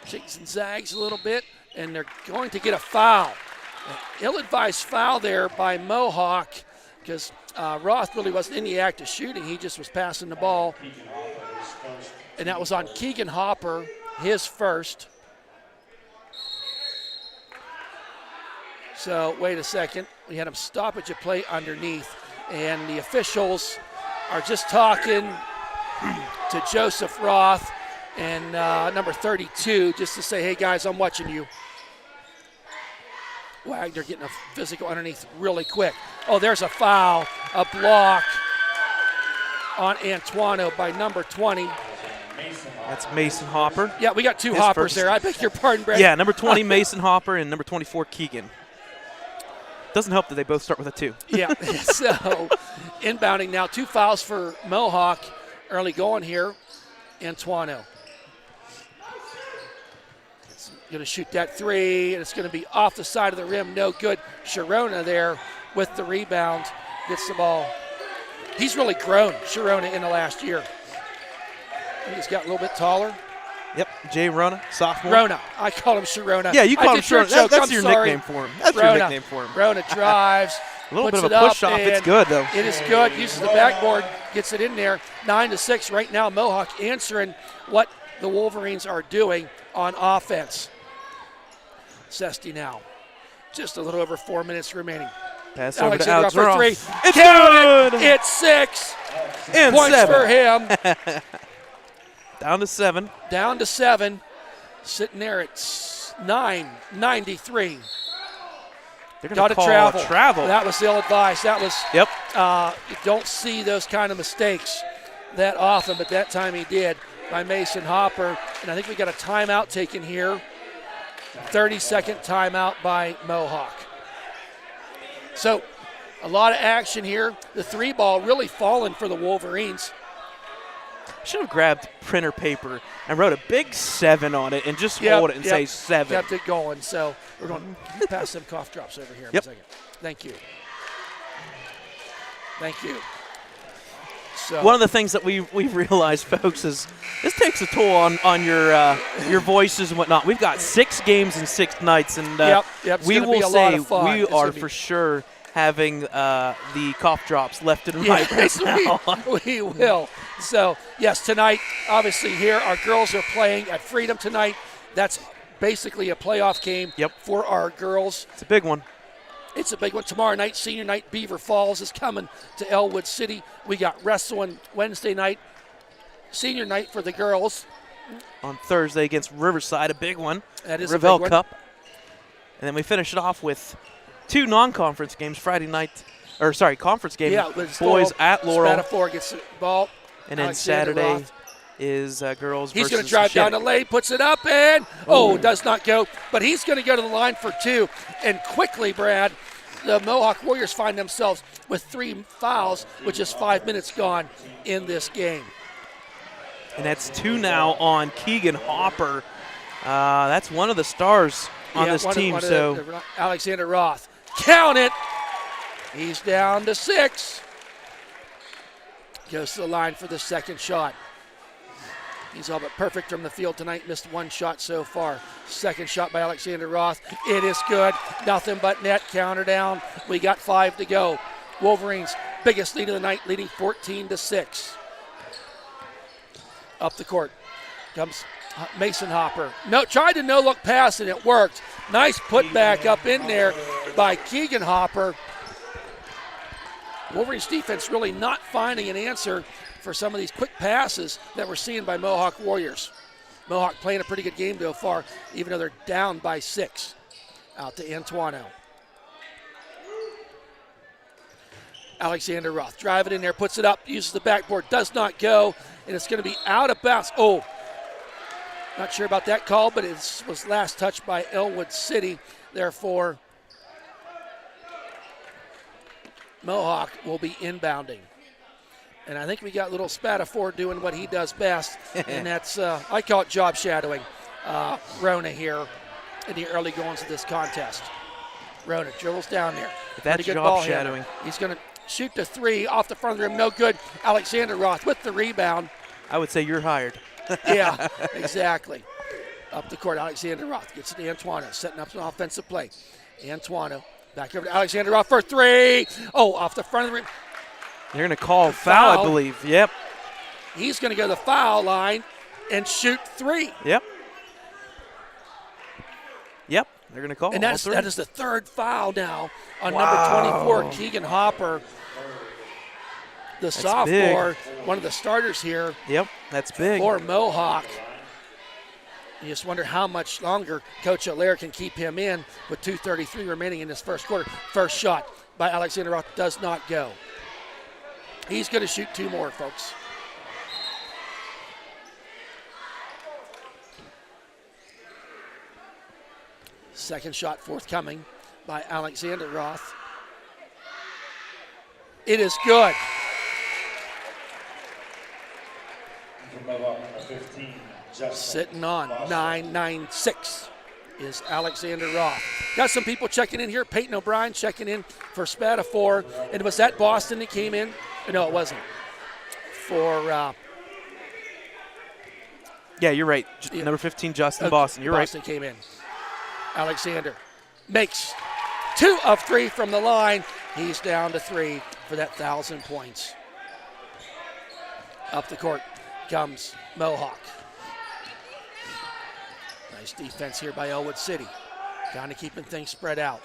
Shakes and zags a little bit, and they're going to get a foul. An ill-advised foul there by Mohawk because Roth really wasn't in the act of shooting. He just was passing the ball. And that was on Keegan Hopper, his first. So wait a second. We had him stoppage of play underneath, and the officials are just talking to Joseph Roth and number 32 just to say, hey, guys, I'm watching you. Wagner getting a physical underneath really quick. Oh, there's a foul, a block on Antuano by number 20, That's Mason Hopper. Yeah, we got two His Hoppers first. there. I beg your pardon, Brad. Yeah, number 20 Mason Hopper and number 24 Keegan. Doesn't help that they both start with a 2. Yeah, so inbounding now. 2 fouls for Mohawk early going here. Antuano. It's going to shoot that 3, and it's going to be off the side of the rim. No good. Sharona there with the rebound. Gets the ball. He's really grown, Sharona, in the last year. I think he's got a little bit taller. Yep, Jay Rona, sophomore. Rona. I call him Sharona. Yeah, you call him Sharona. That's your sorry. nickname for him. That's Rona. your nickname for him. Rona drives. A little puts bit of it a push up, off. It's and good, though. It is good. Uses the backboard, gets it in there. 9-6 right now. Mohawk answering what the Wolverines are doing on offense. Sesti now. Just a little over 4 minutes remaining. Pass over to Alexander Alex for 3. It's Count good. it. It's 6. And Points 7. for him. Down to 7. Down to 7. Sitting there at 9:93. They're going Got to to call travel. That was ill-advised. That was. Yep. You don't see those kind of mistakes that often, but that time he did by Mason Hopper. And I think we got a timeout taken here. 30-second timeout by Mohawk. So a lot of action here. The 3 ball really falling for the Wolverines. Should have grabbed printer paper and wrote a big 7 on it and just hold it and say 7. Kept it going. So we're going to pass some cough drops over here in a second. Thank you. Thank you. So one of the things that we've realized, folks, is this takes a toll on your voices and whatnot. We've got 6 games in 6 nights, and we will say we are for sure having the cough drops left and right now. We will. So, yes, tonight, obviously here, our girls are playing at Freedom tonight. That's basically a playoff game for our girls. It's a big one. It's a big one. Tomorrow night, senior night, Beaver Falls is coming to Ellwood City. We got wrestling Wednesday night, senior night for the girls. On Thursday against Riverside, a big one. That is Revell a big one. Cup. And then we finish it off with 2 non-conference games Friday night. Conference game. Yeah, boys at Laurel. Spatafor gets the ball. And then Alexander Saturday Roth. is girls He's versus going to drive down the Shinnick. lane, puts it up, and does not go. But he's going to go to the line for 2. And quickly, Brad, the Mohawk Warriors find themselves with 3 fouls, which is 5 minutes gone in this game. And that's 2 now on Keegan Hopper. That's one of the stars on this team. Alexander Roth. Count it. He's down to 6. Goes to the line for the second shot. He's all but perfect from the field tonight. Missed 1 shot so far. Second shot by Alexander Roth. It is good. Nothing but net. Counter down. We got 5 to go. Wolverines, biggest lead of the night, leading 14-6. Up the court comes Mason Hopper. Tried to no-look pass, and it worked. Nice putback up in there by Keegan Hopper. Wolverines defense really not finding an answer for some of these quick passes that we're seeing by Mohawk Warriors. Mohawk playing a pretty good game so far, even though they're down by 6. Out to Antuano. Alexander Roth, drive it in there, puts it up, uses the backboard, does not go, and it's going to be out of bounds. Not sure about that call, but it was last touched by Ellwood City. Therefore, Mohawk will be inbounding. And I think we got little Spatafor doing what he does best, and that's, I call it job shadowing, Rona here in the early goings of this contest. Rona dribbles down there. That's job shadowing. He's going to shoot the 3 off the front of the rim, no good. Alexander Roth with the rebound. I would say you're hired. Yeah, exactly. Up the court, Alexander Roth gets it to Antuano, setting up some offensive play. Antuano back over to Alexander Roth for 3. Off the front of the rim. They're going to call foul, I believe. Yep. He's going to go to the foul line and shoot 3. Yep. They're going to call. And that is the 3rd foul now on number 24, Keegan Hopper. That's sophomore, big. One of the starters here. Yep, that's big. For Mohawk. You just wonder how much longer Coach Allaire can keep him in with 2:33 remaining in this first quarter. First shot by Alexander Roth does not go. He's going to shoot 2 more, folks. Second shot forthcoming by Alexander Roth. It is good. From Mohawk, number 15, Justin Sitting on Boston. 996 is Alexander Roth. Got some people checking in here. Peyton O'Brien checking in for Spatafor. And was that Boston that came in? No, it wasn't. For Yeah, you're right. Number 15, Justin Boston. You're Boston came in. Alexander makes 2 of 3 from the line. He's down to 3 for that 1,000 points. Up the court comes Mohawk. Nice defense here by Ellwood City. Kind of keeping things spread out.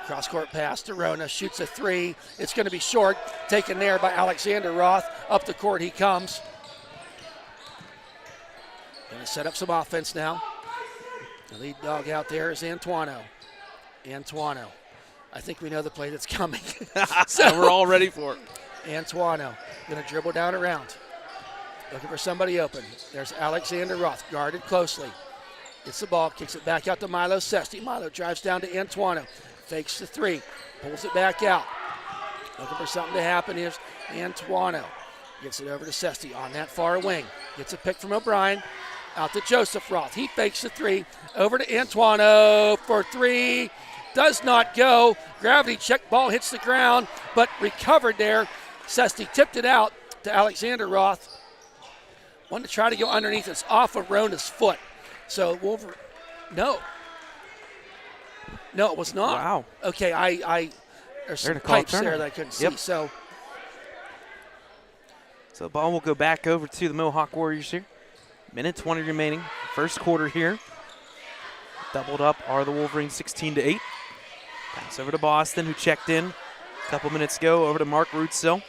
Cross-court pass to Rona, shoots a 3. It's going to be short, taken there by Alexander Roth. Up the court he comes. Going to set up some offense now. The lead dog out there is Antuano. Antuano. I think we know the play that's coming. So we're all ready for it. Antuano going to dribble down around. Looking for somebody open. There's Alexander Roth, guarded closely. Gets the ball, kicks it back out to Milo Sesti. Milo drives down to Antuano. Fakes the 3, pulls it back out. Looking for something to happen. Here's Antuano. Gets it over to Sesti on that far wing. Gets a pick from O'Brien. Out to Joseph Roth. He fakes the 3. Over to Antuano for 3. Does not go. Gravity check, ball hits the ground, but recovered there. Sesti tipped it out to Alexander Roth. Wanted to try to go underneath. It's off of Rona's foot. So no, it was not. Wow. Okay, there's some pipes there that I couldn't see. So the ball will go back over to the Mohawk Warriors here. Minute 20 remaining. First quarter here. Doubled up are the Wolverines 16-8. Pass over to Boston, who checked in a couple minutes ago. Over to Mark Rutzel.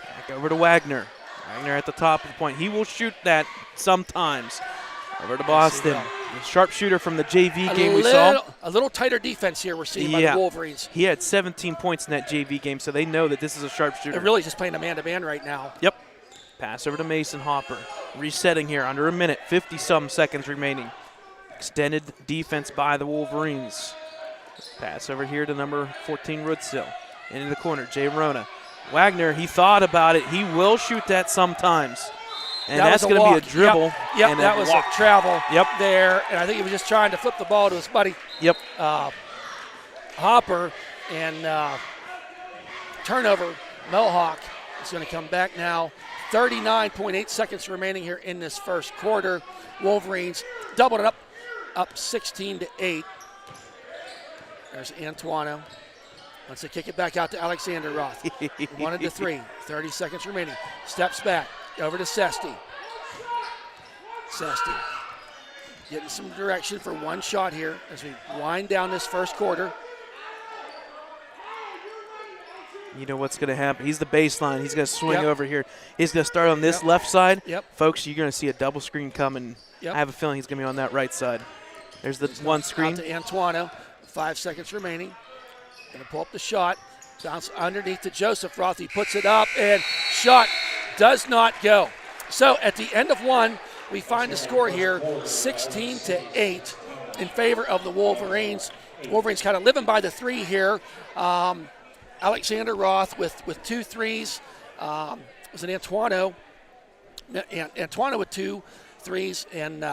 Back over to Wagner. Wagner at the top of the point. He will shoot that sometimes. Over to Boston. The sharpshooter from the JV game we saw. A little tighter defense here we're seeing by the Wolverines. He had 17 points in that JV game, so they know that this is a sharpshooter. They're really just playing a man-to-man right now. Yep. Pass over to Mason Hopper. Resetting here under a minute, 50-some seconds remaining. Extended defense by the Wolverines. Pass over here to number 14, Rutzel. Into the corner, Jay Rona. Wagner, he thought about it. He will shoot that sometimes. And that's going to be a dribble. Yep, and that was a travel Yep. there. And I think he was just trying to flip the ball to his buddy Yep. Hopper. And turnover, Mohawk is going to come back now. 39.8 seconds remaining here in this first quarter. Wolverines doubled it up 16-8. There's Antuano. Wants to kick it back out to Alexander Roth. 1 to 3. 30 seconds remaining. Steps back. Over to Sesti. Sesti getting some direction for one shot here as we wind down this first quarter. You know what's going to happen. He's the baseline. He's going to swing over here. He's going to start on this left side. Folks, you're going to see a double screen coming. I have a feeling he's going to be on that right side. There's the one screen. Out to Antuano. 5 seconds remaining. Going to pull up the shot. Bounce underneath to Joseph Roth. He puts it up, and shot does not go. So at the end of 1, we find a score here, 16-8 in favor of the Wolverines. Wolverines kind of living by the 3 here. Alexander Roth with 2 threes. Was it Antuano? Antuano with 2 threes, and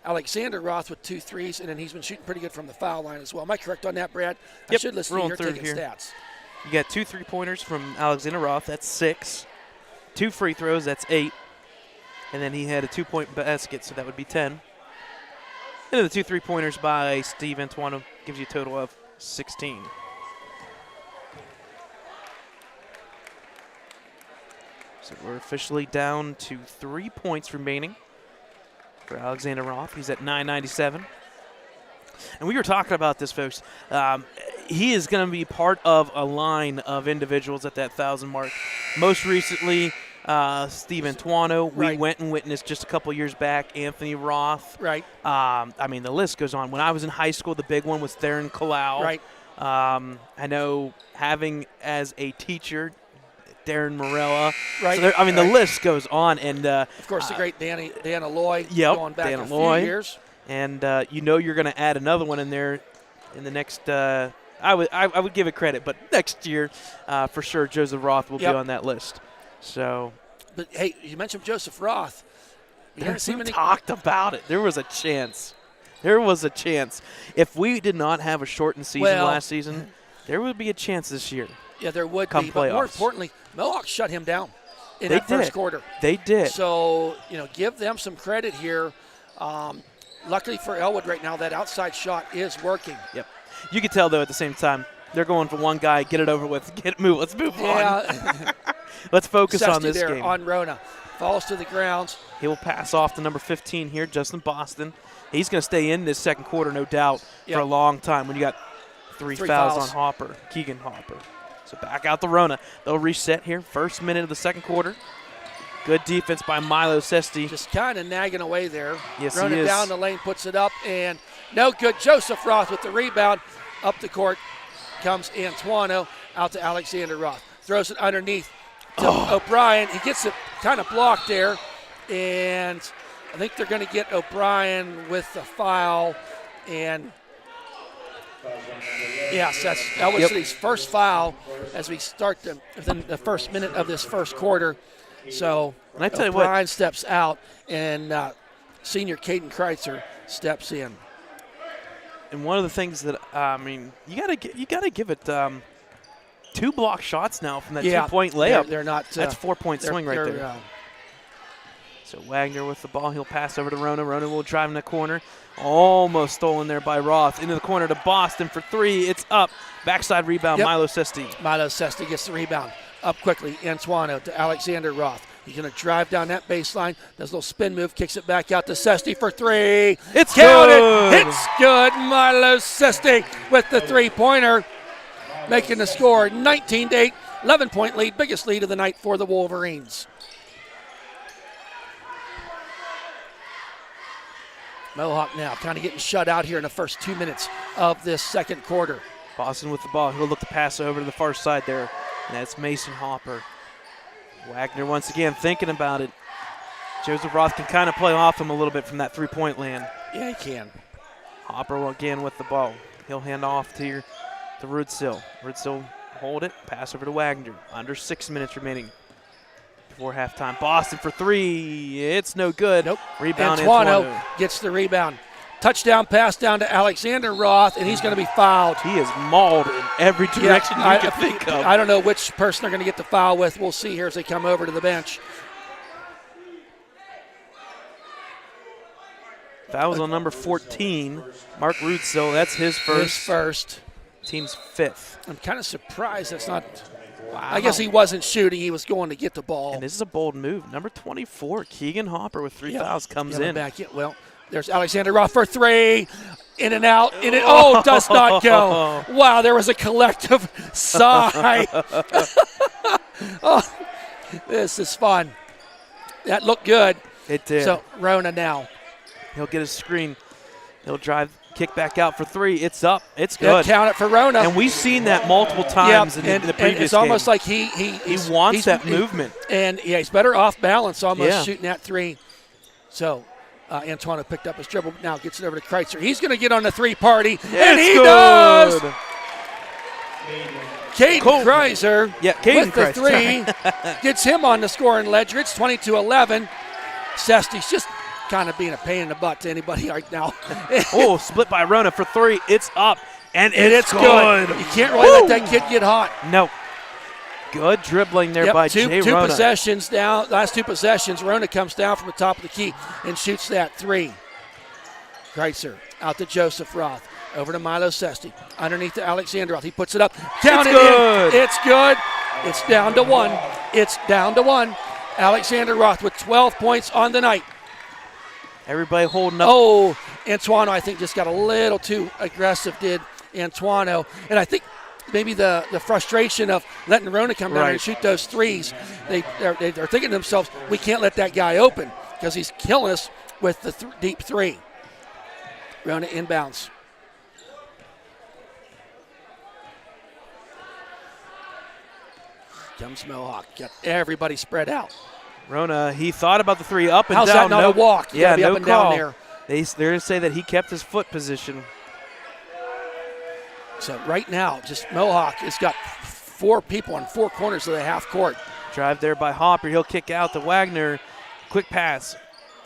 Alexander Roth with 2 threes, and then he's been shooting pretty good from the foul line as well. Am I correct on that, Brad? I should listen to your taking stats. You got 2 3-pointers from Alexander Roth. That's 6. 2 free throws. That's 8. And then he had a 2-point basket, so that would be 10. And then the 2 3-pointers by Steve Antuano gives you a total of 16. So we're officially down to 3 points remaining for Alexander Roth. He's at 997. And we were talking about this, folks. He is going to be part of a line of individuals at that 1,000 mark. Most recently, Steve Antuano. We went and witnessed just a couple years back Anthony Roth. Right. I mean, the list goes on. When I was in high school, the big one was Theron Kalau. Right. I know having as a teacher Darren Morella. Right. So I mean, the list goes on. And of course, the great Dan Alloy going back Dan a Alloy. few years. And you're going to add another one in there in the next. I would give it credit, but next year, for sure, Joseph Roth will be on that list. So. But hey, you mentioned Joseph Roth. We talked about it. There was a chance. If we did not have a shortened season last season, there would be a chance this year. Yeah, there would be. But more importantly, Mohawk shut him down in that first quarter. They did. So, give them some credit here. Luckily for Ellwood right now, that outside shot is working. Yep. You can tell, though, at the same time, they're going for one guy, get it over with, let's move on. Let's focus on this game. On Rona. Falls to the ground. He will pass off to number 15 here, Justin Boston. He's going to stay in this second quarter, no doubt, for a long time when you got three fouls on Keegan Hopper. So back out the Rona. They'll reset here, first minute of the second quarter. Good defense by Milo Sesti. Just kind of nagging away there. Yes, Rona he is. Down the lane, puts it up, and no good. Joseph Roth with the rebound. Up the court comes Antuano, out to Alexander Roth. Throws it underneath to O'Brien. He gets it kind of blocked there, and I think they're going to get O'Brien with the foul. And yes, that was his first foul as we start within the first minute of this first quarter. So and I tell O'Brien steps out, and senior Caden Kreitzer steps in. And one of the things that you gotta give it 2 block shots now from that 2-point layup. They're not. That's 4-point swing right there. So Wagner with the ball. He'll pass over to Rona. Rona will drive in the corner. Almost stolen there by Roth. Into the corner to Boston for 3. It's up. Backside rebound, Milo Sesti. Milo Sesti gets the rebound. Up quickly, Antuano to Alexander Roth. He's going to drive down that baseline. Does a little spin move, kicks it back out to Sesti for 3. It's counted. Good. It's good. Milo Sesti with the 3-pointer, making the score 19-8. 11-point lead, biggest lead of the night for the Wolverines. Mohawk now kind of getting shut out here in the first 2 minutes of this second quarter. Boston with the ball. He'll look to pass over to the far side there. And that's Mason Hopper. Wagner once again thinking about it. Joseph Roth can kind of play off him a little bit from that 3-point land. Yeah, he can. Hopper again with the ball. He'll hand off to Rudsill. Rudsill hold it, pass over to Wagner. Under 6 minutes remaining before halftime. Boston for 3. It's no good. Nope. Rebound. Antuano gets the rebound. Touchdown pass down to Alexander Roth, and he's going to be fouled. He is mauled in every direction you can think of. I don't know which person they're going to get the foul with. We'll see here as they come over to the bench. Foul was on number 14, Mark Rudsill. That's his first. Team's 5th. I'm kind of surprised that's not. Wow. I guess he wasn't shooting. He was going to get the ball. And this is a bold move. Number 24, Keegan Hopper with 3 fouls comes in. Back in. Well, there's Alexander Roth for 3. In and out. Does not go. Wow, there was a collective sigh. This is fun. That looked good. It did. So, Rona now. He'll get a screen. He'll drive, kick back out for 3. It's up. It's good. Count it for Rona. And we've seen that multiple times in the previous game. It's almost like he wants that movement. And, he's better off balance almost shooting that 3. So, Antuano picked up his dribble. Now gets it over to Kreitzer. He's going to get on the 3-party, and he does. Caden Kreitzer with the 3 gets him on the scoring ledger. It's 22-11. Sesti's just kind of being a pain in the butt to anybody right now. Split by Rona for 3. It's up, and it's good. You can't really let that kid get hot. No. Good dribbling there by Jay Rona. 2 possessions down. Last 2 possessions, Rona comes down from the top of the key and shoots that 3. Kreitzer out to Joseph Roth. Over to Milo Sesti. Underneath to Alexander Roth. He puts it up. Count it in. It's good. It's down to 1. Alexander Roth with 12 points on the night. Everybody holding up. Antuano, I think, just got a little too aggressive, did Antuano. And I think maybe the frustration of letting Rona come down and shoot those 3s, they're thinking to themselves, we can't let that guy open because he's killing us with the deep 3. Rona inbounds. comes Mohawk. Got everybody spread out. Rona, he thought about the three up and How's down. that not a walk? Yeah, be no up and call. Down there. They're going to say that he kept his foot position. So right now, just Mohawk has got 4 people on 4 corners of the half court. Drive there by Hopper. He'll kick out to Wagner. Quick pass.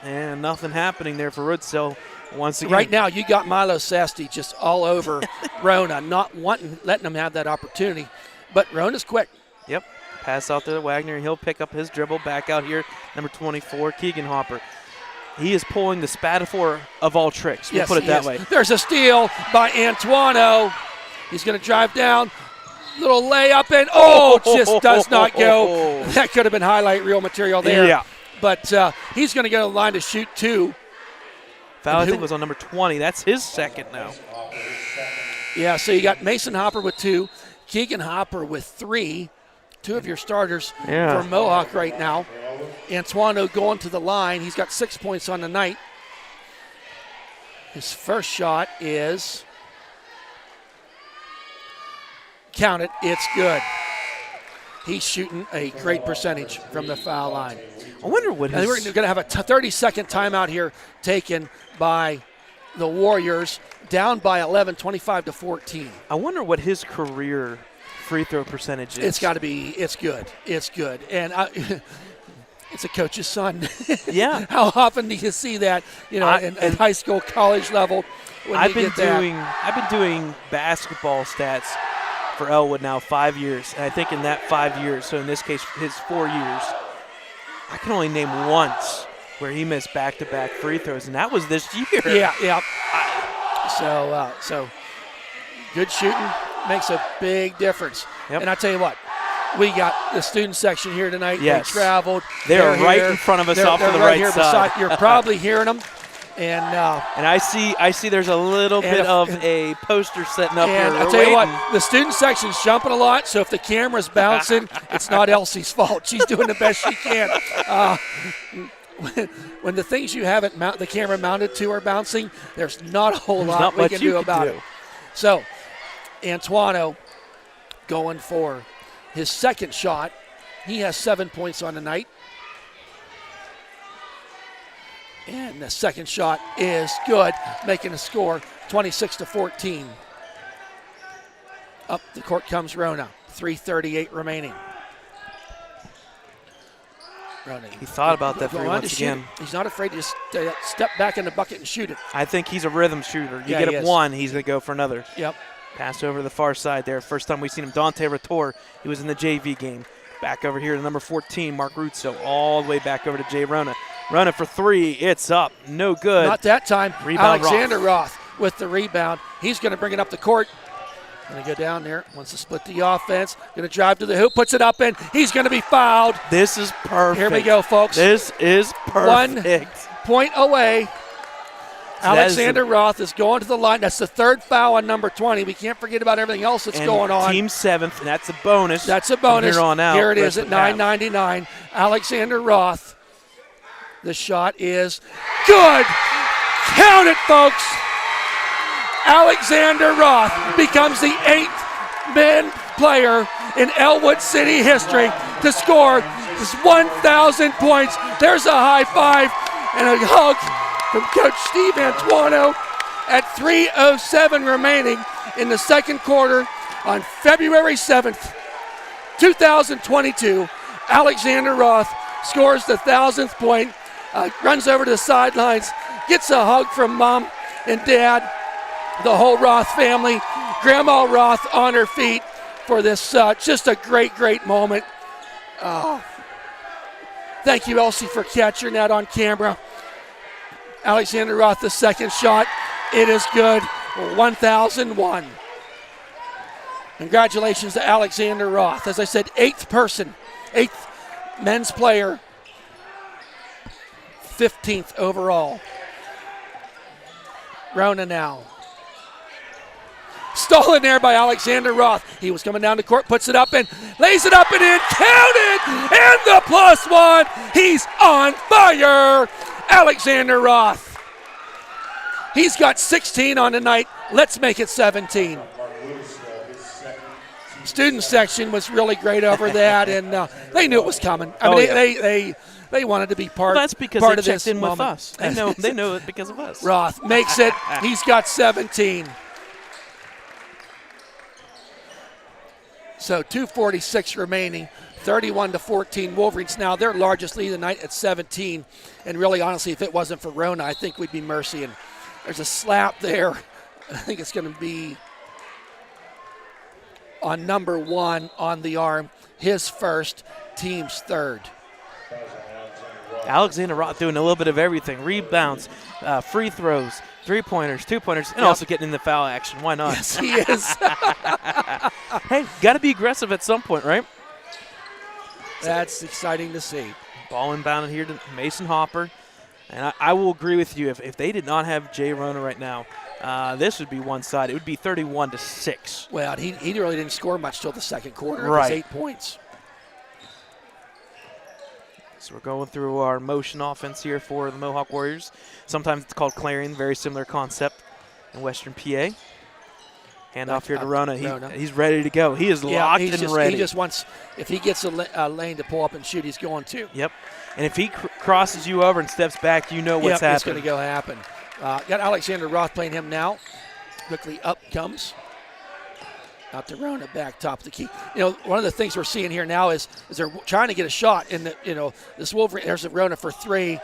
And nothing happening there for Roodsell once again. Right now, you got Milo Sasti just all over Rona, not letting him have that opportunity. But Rona's quick. Yep. Pass out there to Wagner. He'll pick up his dribble back out here. Number 24, Keegan Hopper. He is pulling the Spatafor of all tricks. We'll put it that way. There's a steal by Antuano. He's going to drive down. Little layup and just does not go. That could have been highlight reel material there. Yeah. But he's going to go to the line to shoot 2. Foul, I think, was on number 20. That's his second now. Yeah, so you got Mason Hopper with 2, Keegan Hopper with 3. 2 of your starters for Mohawk right now. Antuano going to the line. He's got 6 points on the night. His first shot is counted. It's good. He's shooting a great percentage from the foul line. I wonder what his... We're going to have a 30-second timeout here taken by the Warriors, down by 11, 25-14. I wonder what his career free throw percentage is. It's got to be. It's good. It's good. And it's a coach's son. Yeah. How often do you see that? In high school, college level. I've been doing basketball stats for Ellwood now 5 years, and I think in that 5 years, so in this case his 4 years, I can only name once where he missed back-to-back free throws, and that was this year. Yeah. So good shooting makes a big difference. Yep. And I tell you what, we got the student section here tonight. Yes. They traveled. They're right in front of us off to the right here side. You're probably hearing them. And I see there's a little bit of a poster setting up here. And I tell you what, the student section's jumping a lot, so if the camera's bouncing, it's not Elsie's fault. She's doing the best she can. When the things you haven't the camera mounted to are bouncing, there's not a whole lot we can do about it. So, Antuano going for his second shot. He has 7 points on the night. And the second shot is good, making the score 26-14. Up the court comes Rona. 3:38 remaining. Rona. He thought about that three once again. He's not afraid to just step back in the bucket and shoot it. I think he's a rhythm shooter. You get it one, he's going to go for another. Yep. Pass over to the far side there. First time we've seen him, Dante Rator. He was in the JV game. Back over here to number 14, Mark Ruzzo, all the way back over to Jay Rona. Rona for 3, it's up, no good. Not that time. Rebound Alexander Roth with the rebound. He's going to bring it up the court. Going to go down there, wants to split the offense. Going to drive to the hoop, puts it up in. He's going to be fouled. This is perfect. Here we go, folks. This is perfect. 1 point away. So Alexander Roth is going to the line. That's the third foul on number 20. We can't forget about everything else that's going on. Team 7th, and that's a bonus. That's a bonus. From here on out. Here it is at 9:99. Alexander Roth. The shot is good. Count it, folks. Alexander Roth becomes the 8th men player in Ellwood City history to score this 1,000 points. There's a high five and a hug from Coach Steve Antuano at 3:07 remaining in the second quarter on February 7th, 2022. Alexander Roth scores the 1,000th point, runs over to the sidelines, gets a hug from Mom and Dad, the whole Roth family, Grandma Roth on her feet for this just a great, great moment. Thank you, Elsie, for capturing that on camera. Alexander Roth, the second shot. It is good. 1,001. Congratulations to Alexander Roth. As I said, 8th men's player, 15th overall. Rona now. Stolen there by Alexander Roth. He was coming down the court, puts it up and lays it up and in. Counted! And the +1. He's on fire! Alexander Roth. He's got 16 on the night. Let's make it 17. student section was really great over that, and they knew it was coming. I mean, they wanted to be part. Well, that's because part they of checked this in with moment. us. They know it because of us. Roth makes it. He's got 17. So 2:46 remaining. 31-14. Wolverines now their largest lead of the night at 17. And really, honestly, if it wasn't for Rona, I think we'd be mercy. And there's a slap there. I think it's going to be on number 1 on the arm. His first, team's third. Alexander Roth doing a little bit of everything. Rebounds, free throws, three-pointers, two-pointers, and also getting in the foul action. Why not? Yes, he is. Hey, got to be aggressive at some point, right? That's exciting to see. Ball inbounded here to Mason Hopper. And I will agree with you. If they did not have Jay Rona right now, this would be one side. It would be 31-6. Well, he really didn't score much till the second quarter. Right. It was 8 points. So we're going through our motion offense here for the Mohawk Warriors. Sometimes it's called clearing, very similar concept in Western PA. Handoff here to Rona. He's ready to go. He is locked and ready. He just wants, if he gets a lane to pull up and shoot, he's going to. Yep. And if he crosses you over and steps back, you know what's happening. It's going to go happen. Got Alexander Roth playing him now. Quickly up comes. Out to Rona, back top of the key. You know, one of the things we're seeing here now is they're trying to get a shot in the, this Wolverine. There's a Rona for 3.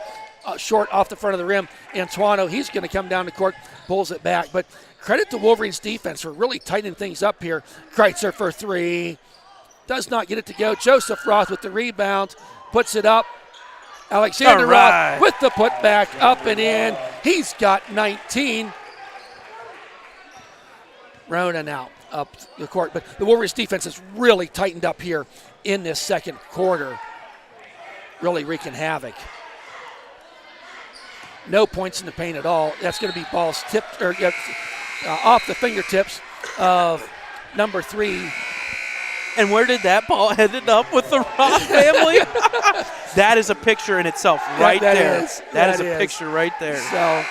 Short off the front of the rim. Antuano, he's going to come down the court, pulls it back. But credit to Wolverines defense for really tightening things up here. Kreitzer for 3. Does not get it to go. Joseph Roth with the rebound. Puts it up. Alexander Roth with the putback up and in. He's got 19. Rona now up the court. But the Wolverines defense has really tightened up here in this second quarter. Really wreaking havoc. No points in the paint at all. That's going to be balls tipped or off the fingertips of number 3. And where did that ball ended up with the Roth family? That is a picture in itself right there. That is a picture right there. So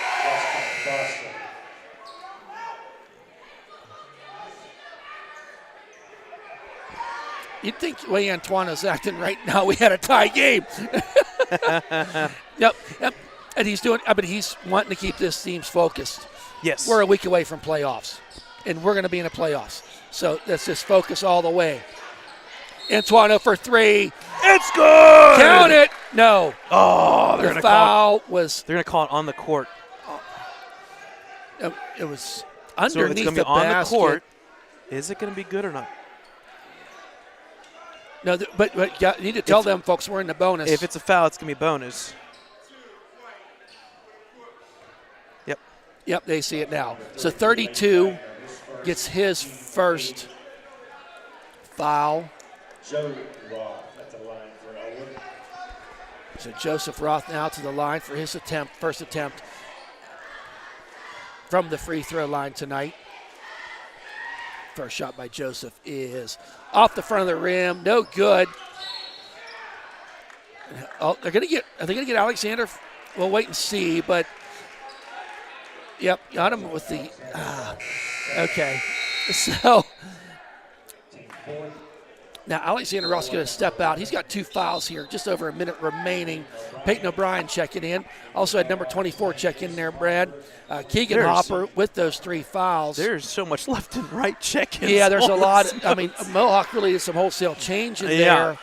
you'd think the way Antoine's acting right now, we had a tie game. Yep. And he's doing, but he's wanting to keep this team's focused. Yes. We're a week away from playoffs, and we're going to be in the playoffs. So let's just focus all the way. Antuano for 3. It's good. Count it. No. Oh, the foul was. They're going to call it on the court. It was underneath so if it's the gonna be on basket. the court. Is it going to be good or not? No, but you need to tell them, folks, we're in the bonus. If it's a foul, it's going to be bonus. Yep, they see it now. So 32 gets his first foul. Joe Roth at the line for Ellwood. So Joseph Roth now to the line for his first attempt from the free throw line tonight. First shot by Joseph is off the front of the rim, no good. Oh, are they going to get Alexander? We'll wait and see, but yep, got him with the, okay. So now Alexander Ross going to step out. He's got 2 fouls here, just over a minute remaining. Peyton O'Brien checking in. Also had number 24 check in there, Brad. Keegan Hopper with those 3 fouls. There's so much left and right check-ins. Yeah, there's a lot. I mean, Mohawk really did some wholesale change in there.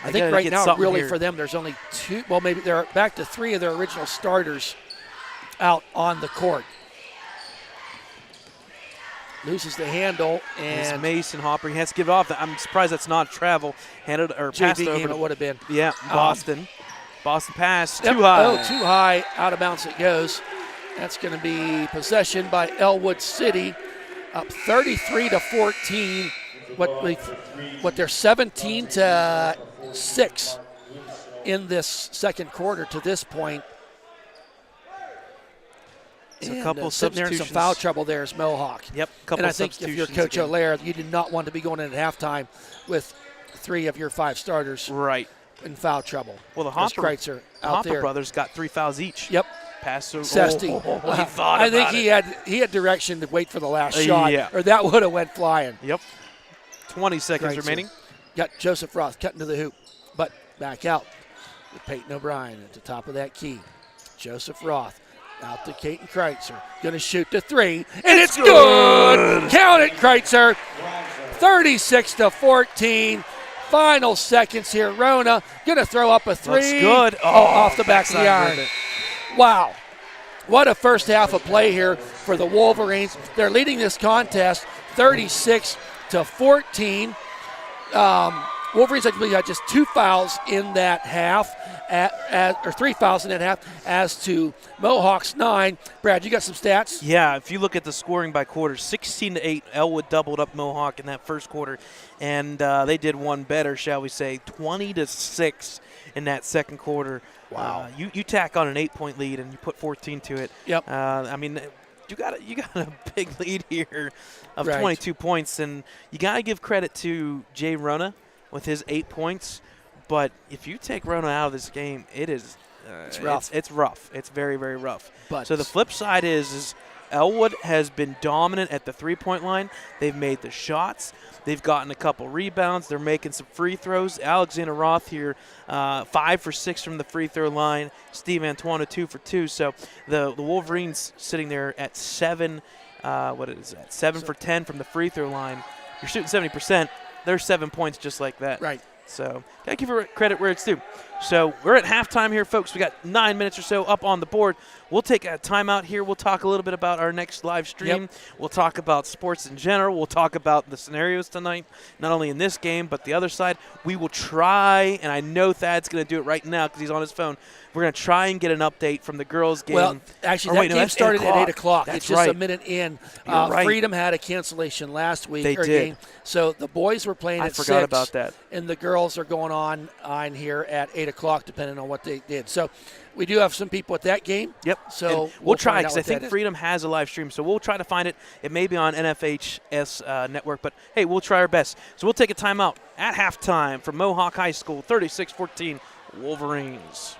I think right now, really for them, there's only 2. Well, maybe they're back to 3 of their original starters out on the court. Loses the handle, and it's Mason Hopper. He has to give it off. I'm surprised that's not travel. Handed or passed over. Game it would have been. Yeah, Boston. Boston pass too high. Oh, too high. Out of bounds it goes. That's going to be possession by Ellwood City, up 33-14. What they're 17-6 in this second quarter to this point. So a couple sitting there in some foul trouble there is Mohawk. Yep, couple and I think if you're Coach O'Leary, you did not want to be going in at halftime with 3 of your 5 starters in foul trouble. Well, the Hopper Kreitzer out Hopper there. brothers got 3 fouls each. Yep. Pass to Sesty. he thought I think about he had direction to wait for the last shot, yeah. or that would have went flying. Yep. 20 seconds Great remaining. Got Joseph Roth cutting to the hoop, but back out with Peyton O'Brien at the top of that key. Joseph Roth out to Caden Kreitzer. Going to shoot the three, and it's good. Count it, Kreitzer. 36-14. Final seconds here. Rona going to throw up a three. Looks good. Off the back of the iron. Wow. What a first half of play here for the Wolverines. They're leading this contest 36-14. Wolverines, I believe, had just 2 fouls in that half, or 3 fouls in that half, as to Mohawk's 9. Brad, you got some stats? Yeah, if you look at the scoring by quarters, 16-8, Ellwood doubled up Mohawk in that first quarter, and they did one better, shall we say, 20-6 in that second quarter. Wow. You tack on an 8-point lead and you put 14 to it. Yep. I mean, you got a big lead here of Right. 22 points, and you got to give credit to Jay Rona with his 8 points. But if you take Rona out of this game, it's rough. It's rough. It's very, very rough. But so the flip side is Ellwood has been dominant at the three-point line. They've made the shots. They've gotten a couple rebounds. They're making some free throws. Alexander Roth here, 5 for 6 from the free throw line. Steve Antoine, 2 for 2. So the Wolverines sitting there at 7. What is that? 7 for 10 from the free throw line. You're shooting 70%. There's 7 points just like that. Right. So got to give her credit where it's due. So we're at halftime here, folks. We got 9 minutes or so up on the board. We'll take a timeout here. We'll talk a little bit about our next live stream. Yep. We'll talk about sports in general. We'll talk about the scenarios tonight, not only in this game but the other side. We will try, and I know Thad's going to do it right now because he's on his phone. We're going to try and get an update from the girls' game. Well, actually, that game started at 8 o'clock. That's it's just right. a minute in. Right. Freedom had a cancellation last week. They did. Game. So the boys were playing at 6. I forgot about that. And the girls are going on here at 8 o'clock, depending on what they did. So we do have some people at that game. Yep. So and we'll try find out because I what think that is. Freedom has a live stream. So we'll try to find it. It may be on NFHS network, but hey, we'll try our best. So we'll take a timeout at halftime from Mohawk High School, 36-14 Wolverines.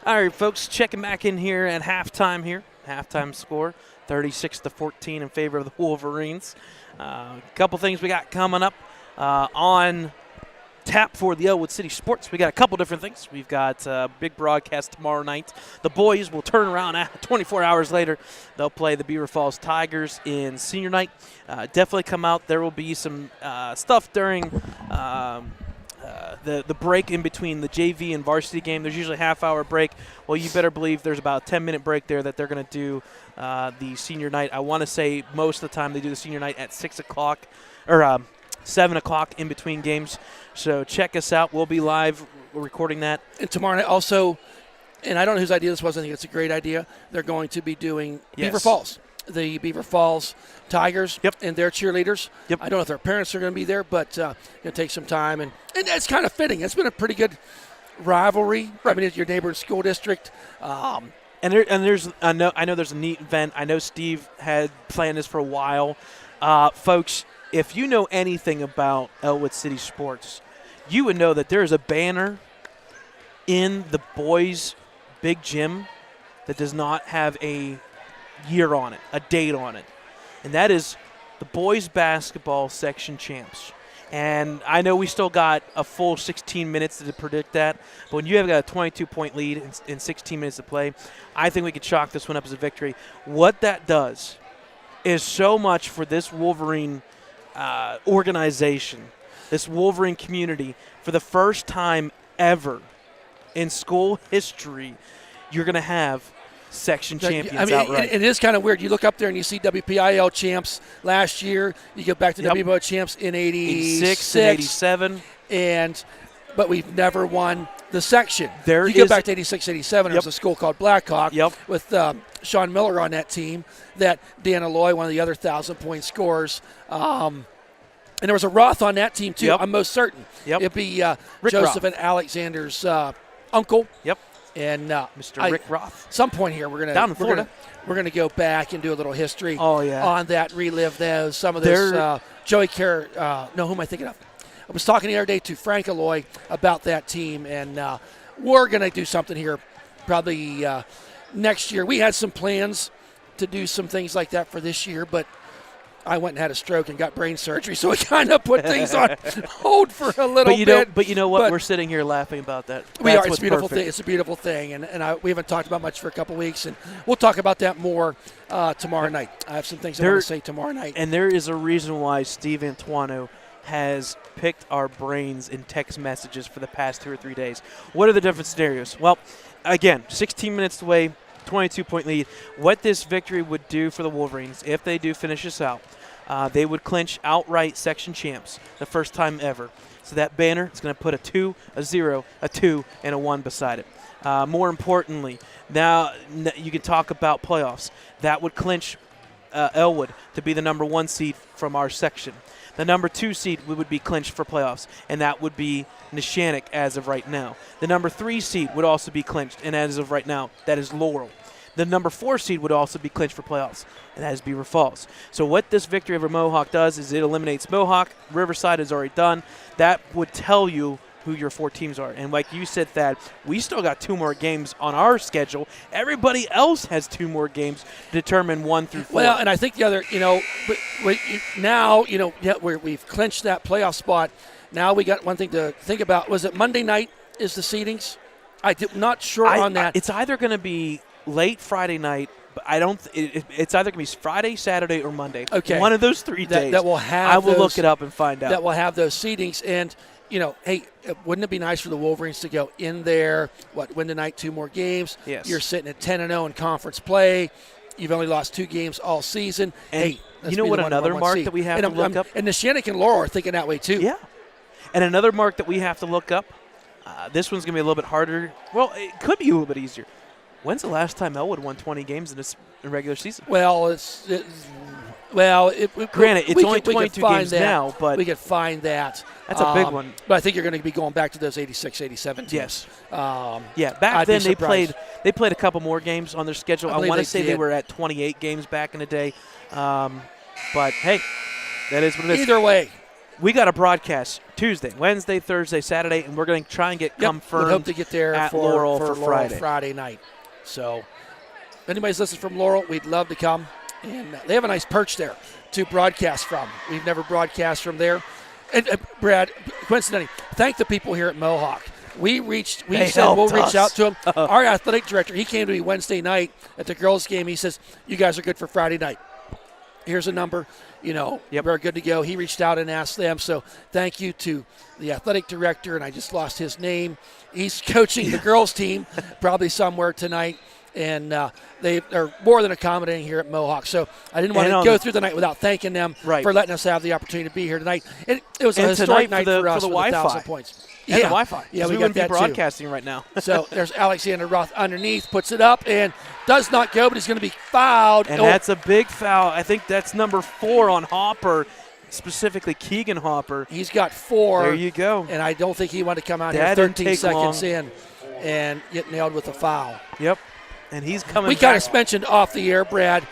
All right, folks, checking back in here at halftime here. Halftime score, 36-14 in favor of the Wolverines. A couple things we got coming up on tap for the Ellwood City Sports. We got a couple different things. We've got a big broadcast tomorrow night. The boys will turn around 24 hours later. They'll play the Beaver Falls Tigers in senior night. Definitely come out. There will be some stuff during the break in between the JV and varsity game. There's usually a half-hour break. Well, you better believe there's about a 10-minute break there that they're going to do the senior night. I want to say most of the time they do the senior night at 6 o'clock or 7 o'clock in between games. So check us out. We'll be live. We're recording that. And tomorrow night also, and I don't know whose idea this was. I think it's a great idea. They're going to be doing Beaver Falls. The Beaver Falls Tigers and their cheerleaders. I don't know if their parents are going to be there, but going to take some time. And that's kind of fitting. It's been a pretty good rivalry. I mean, it's your neighboring school district. And there's I know there's a neat event. I know Steve had planned this for a while. Folks, if you know anything about Ellwood City Sports, you would know that there is a banner in the boys' big gym that does not have a year on it, a date on it. And that is the boys basketball section champs. And I know we still got a full 16 minutes to predict that, but when you have got a 22-point lead in 16 minutes to play, I think we could chalk this one up as a victory. What that does is so much for this Wolverine organization, this Wolverine community. For the first time ever in school history, you're going to have section champions outright. It is kind of weird. You look up there and you see WPIL champs last year. You go back to WPIL champs in 86 and 87. But we've never won the section. You go back to 86, 87. There was a school called Blackhawk with Sean Miller on that team, that Dan Alloy, one of the other 1,000-point scorers. And there was a Roth on that team, too, I'm most certain. It'd be Joseph and Alexander's uncle. And Mr. Rick Roth. Some point here, we're gonna go back and do a little history on that, relive those. Some of those. Joey Kerr. No, who am I thinking of? I was talking the other day to Frank Alloy about that team, and we're gonna do something here, probably next year. We had some plans to do some things like that for this year, but I went and had a stroke and got brain surgery, so we kind of put things on hold for a little bit. But you know what? We're sitting here laughing about that. We are. It's a beautiful thing. It's a beautiful thing, and we haven't talked about much for a couple weeks, and we'll talk about that more tomorrow night. I have some things I want to say tomorrow night. And there is a reason why Steve Antuano has picked our brains in text messages for the past 2 or 3 days. What are the different scenarios? Well, again, 16 minutes away, 22-point lead. What this victory would do for the Wolverines, if they do finish this out, they would clinch outright section champs, the first time ever. So that banner is going to put a 2, a 0, a 2, and a 1 beside it. More importantly, now you can talk about playoffs. That would clinch Ellwood to be the number 1 seed from our section. The number 2 seed would be clinched for playoffs, and that would be Neshannock as of right now. The number 3 seed would also be clinched, and as of right now, that is Laurel. The number 4 seed would also be clinched for playoffs, and that is Beaver Falls. So what this victory over Mohawk does is it eliminates Mohawk. Riverside is already done. That would tell you who your 4 teams are. And like you said, Thad, we still got 2 more games on our schedule. Everybody else has 2 more games to determine 1 through 4. Well, and I think the other, we've clinched that playoff spot. Now we got one thing to think about. Was it Monday night is the seedings? I'm not sure on that. It's either going to be late Friday night, but I don't. It's either going to be Friday, Saturday, or Monday. Okay, one of those 3 days. That will have. I will look it up and find out. That will have those seedings, and hey, wouldn't it be nice for the Wolverines to go in there? Win tonight, 2 more games. Yes. You're sitting at 10-0 in conference play. You've only lost 2 games all season. And hey, you know what? Another mark that we have to look up. And Neshannock and Laurel are thinking that way too. Yeah. And another mark that we have to look up. This one's going to be a little bit harder. Well, it could be a little bit easier. When's the last time Ellwood won 20 games in this regular season? Well, granted, it's only 22 games now, but we could find that. That's a big one. But I think you're going to be going back to those 86, 87 teams. Yes. Back then they played a couple more games on their schedule. I want to say they were at 28 games back in the day. But hey, that is what it is. Either way, we got a broadcast Tuesday, Wednesday, Thursday, Saturday, and we're going to try and get confirmed. We hope to get there at for Laurel for Laurel Friday night. So if anybody's listening from Laurel, we'd love to come. And they have a nice perch there to broadcast from. We've never broadcast from there. And Brad, coincidentally, thank the people here at Mohawk. We said we'll reach out to them. Our athletic director, he came to me Wednesday night at the girls' game. He says, you guys are good for Friday night. Here's a number. We're good to go. He reached out and asked them. So thank you to the athletic director, and I just lost his name. He's coaching the girls' team probably somewhere tonight. And they are more than accommodating here at Mohawk. So I didn't want to go through the night without thanking them for letting us have the opportunity to be here tonight. It was a historic night for us for the with Wi-Fi. 1,000 points. And the Wi-Fi. Yeah, we wouldn't be broadcasting right now. So there's Alexander Roth underneath, puts it up, and does not go, but he's going to be fouled. And that's a big foul. I think that's number 4 on Hopper, specifically Keegan Hopper. He's got 4. There you go. And I don't think he wanted to come out here 13 seconds in and get nailed with a foul. Yep. And he's coming We kind of mentioned off the air, Brad.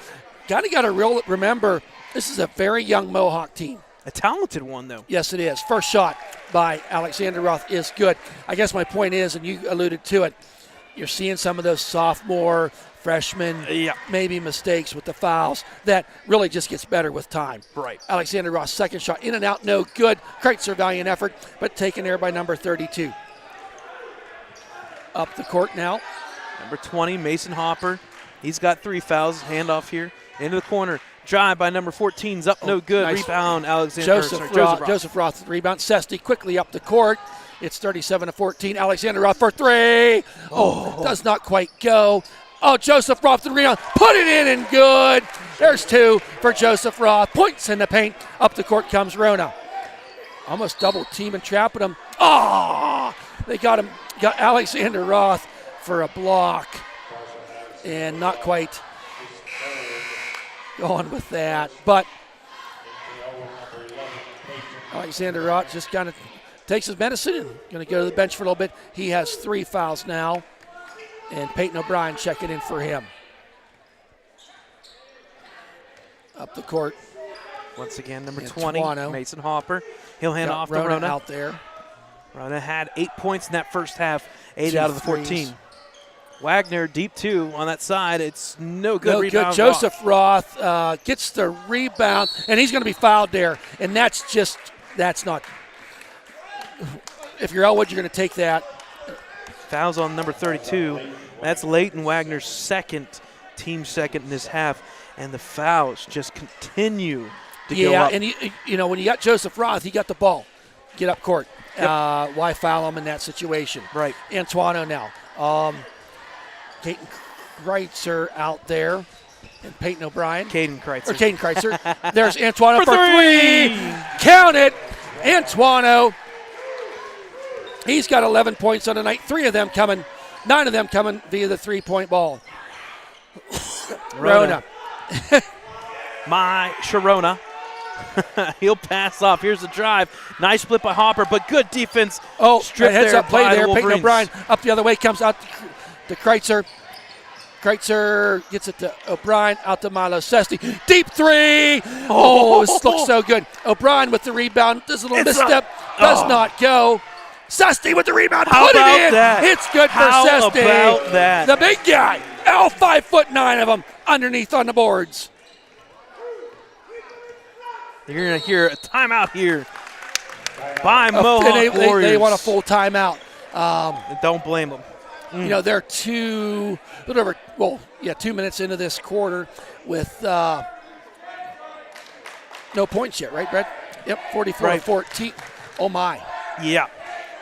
Kind of got to remember, this is a very young Mohawk team. A talented one, though. Yes, it is. First shot by Alexander Roth is good. I guess my point is, and you alluded to it, you're seeing some of those sophomore, freshman, maybe mistakes with the fouls that really just gets better with time. Right. Alexander Roth's second shot, in and out, no good. Kreitzer, valiant effort, but taken there by number 32. Up the court now. Number 20, Mason Hopper. He's got 3 fouls. Handoff here into the corner. Drive by number 14's up, no good. Nice. Rebound, Joseph Roth. Rebound. Sesti quickly up the court. It's 37-14. Alexander Roth for 3. Does not quite go. Joseph Roth the rebound. Put it in and good. There's 2 for Joseph Roth. Points in the paint. Up the court comes Rona. Almost double team and trapping him. They got him. Got Alexander Roth for a block. And not quite going with that. But Alexander Roth just kind of takes his medicine and going to go to the bench for a little bit. He has 3 fouls now. And Peyton O'Brien checking in for him. Up the court. Once again, number 20, Mason Hopper. He'll hand off to Rona out there. Rona had 8 points in that first half, 8 out of the 14. Wagner, deep 2 on that side. It's no good. Rebound. Joseph Roth gets the rebound, and he's going to be fouled there. And that's not. If you're Ellwood, you're going to take that. Fouls on number 32. That's Leighton Wagner's team second in this half. And the fouls just continue to go up. And when you got Joseph Roth, he got the ball. Get up court. Yep. Why foul him in that situation? Right. Antoino now. Caden Kreitzer out there. And Peyton O'Brien. Caden Kreitzer. There's Antoino for 3. Count it. Antoino. He's got 11 points on the night. 9 of them coming via the 3-point ball. Rona. My Sharona. He'll pass off. Here's the drive. Nice split by Hopper, but good defense. Heads up play there. The Peyton O'Brien up the other way, comes out to Kreitzer. Kreitzer gets it to O'Brien, out to Milo Sesti. Deep 3. This looks so good. O'Brien with the rebound. Does a little misstep. Does not go. Sesti with the rebound. How Put about it in. that? It's good for How Sesti. About that? The big guy. 5'9" of them underneath on the boards. You're going to hear a timeout here by Mohawk Warriors. They want a full timeout. Don't blame them. They're 2 minutes into this quarter with no points yet, right, Brett? Yep, 44-14. Oh, my. Yeah.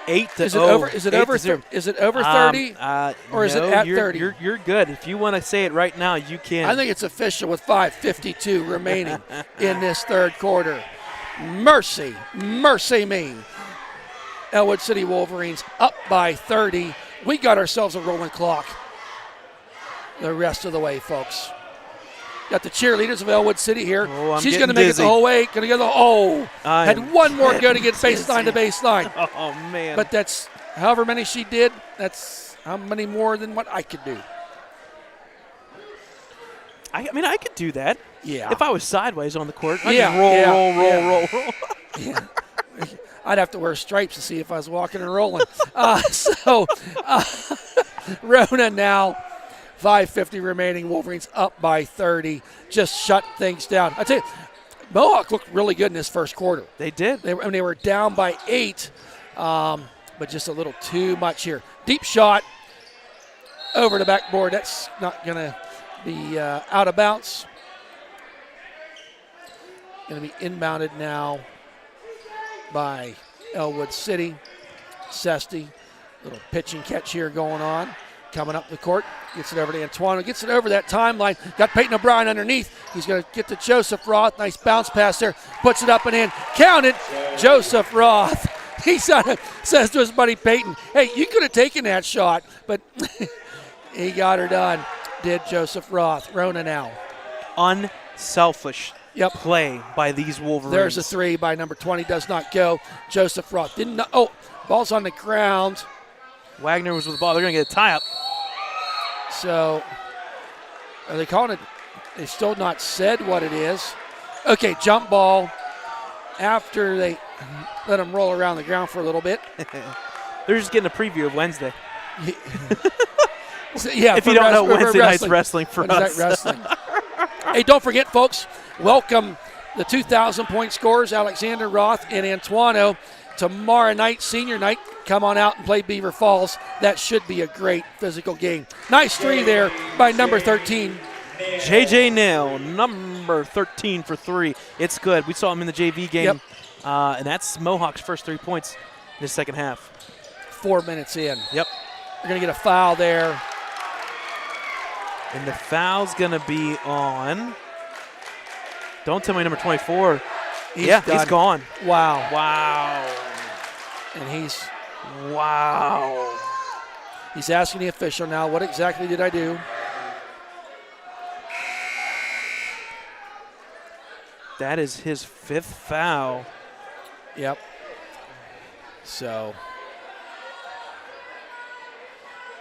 8-0. Is it over 30? Or is it at 30? You're good. If you want to say it right now, you can. I think it's official with 5:52 remaining in this third quarter. Mercy me. Ellwood City Wolverines up by 30. We got ourselves a rolling clock the rest of the way, folks. Got the cheerleaders of Ellwood City here. She's going to make it the whole way. Going to go had one more go to get baseline to baseline. Oh, man. But that's however many she did, that's how many more than what I could do. I could do that. Yeah. If I was sideways on the court, I'd just roll. Yeah. I'd have to wear stripes to see if I was walking and rolling. Rona now, 5:50 remaining. Wolverines up by 30. Just shut things down. I tell you, Mohawk looked really good in this first quarter. They did. They were down by 8, but just a little too much here. Deep shot over the backboard. That's not going to be out of bounds. Going to be inbounded now by Ellwood City. Sesti, little pitch and catch here going on. Coming up the court, gets it over to Antoine, gets it over that timeline. Got Peyton O'Brien underneath. He's going to get to Joseph Roth. Nice bounce pass there. Puts it up and in. Counted. Joseph Roth. He says to his buddy Peyton, hey, you could have taken that shot, but he got her done. Did Joseph Roth. Rona now. Unselfish play by these Wolverines. There's a 3 by number 20. Does not go. Joseph Roth didn't know. Oh, ball's on the ground. Wagner was with the ball. They're going to get a tie-up. So, are they calling it? They've still not said what it is. Okay, jump ball after they let them roll around the ground for a little bit. They're just getting a preview of Wednesday. So, yeah, if you don't know, Wednesday night's wrestling for us. Wrestling. Hey, don't forget, folks, welcome the 2,000-point scorers, Alexander Roth and Antuano. Tomorrow night, senior night, come on out and play Beaver Falls. That should be a great physical game. Nice 3 there by number 13. JJ Nail, number 13 for 3. It's good. We saw him in the JV game, and that's Mohawk's first 3 points in the second half. 4 minutes in. Yep. We're going to get a foul there. And the foul's going to be on, don't tell me number 24. He's gone. Wow. Wow. And he's asking the official now, what exactly did I do? That is his 5th foul. Yep. So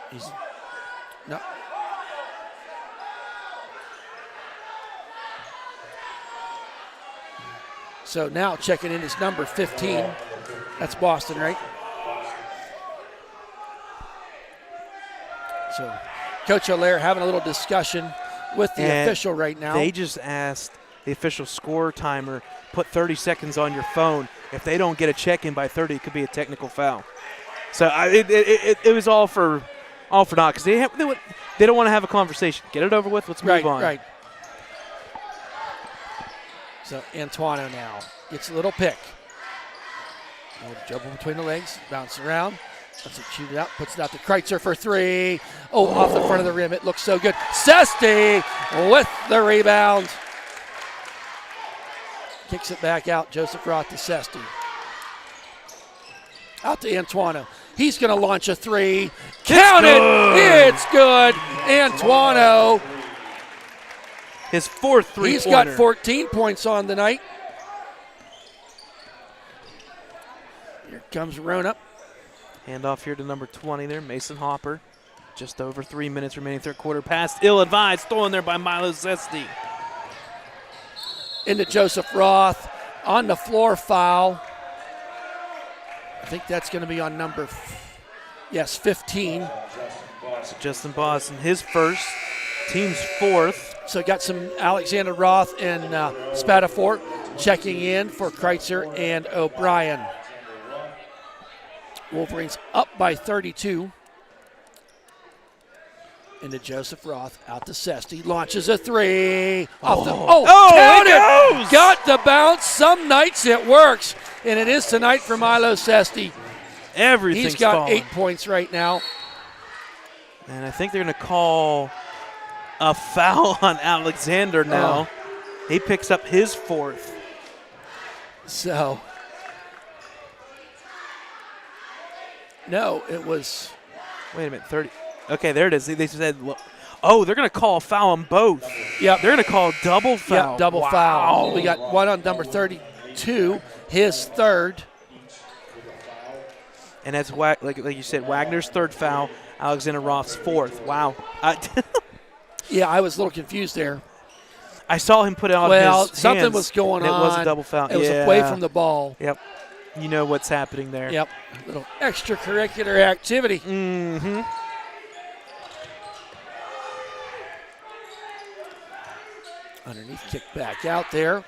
he's no. So now checking in is number 15. That's Boston, right? So Coach Allaire having a little discussion with the official right now. They just asked the official score timer, put 30 seconds on your phone. If they don't get a check-in by 30, it could be a technical foul. So it was all for naught because they don't want to have a conversation. Get it over with. Let's move on. Right. So Antuano now gets a little pick. A little juggle between the legs, bounce around. Lets it shoot it out, puts it out to Kreitzer for 3. Oh, off the front of the rim. It looks so good. Sesti with the rebound. Kicks it back out. Joseph Roth to Sesti. Out to Antuano. He's going to launch a 3. Count it. It's good. Antuano. His 4th three-pointer. He's got 14 points on the night. Here comes Rona. Hand off here to number 20 there, Mason Hopper. Just over 3 minutes remaining third quarter. Pass ill-advised, stolen there by Milo Sesti. Into Joseph Roth. On the floor foul. I think that's going to be on number, 15. So Justin Boston, his first, team's 4th. So got some Alexander Roth and Spatafort checking in for Kreitzer and O'Brien. Wolverines up by 32. Into Joseph Roth, out to Sesti, launches a 3. Count it! Got the bounce. Some nights it works, and it is tonight for Milo Sesti. Everything's He's got falling. 8 points right now. And I think they're going to call a foul on Alexander now. He picks up his 4th. So, no, it was. Wait a minute, 30. Okay, there it is. They said, they're going to call a foul on both. Yep. They're going to call a double foul. Yep, double foul. We got one on number 32, his 3rd. And that's, like you said, Wagner's 3rd foul, Alexander Roth's 4th. Wow. Yeah, I was a little confused there. I saw him put it on his hands. Something was going on. It was a double foul. It was away from the ball. Yep. You know what's happening there. Yep, little extracurricular activity. Mm-hmm. Underneath, kick back out there.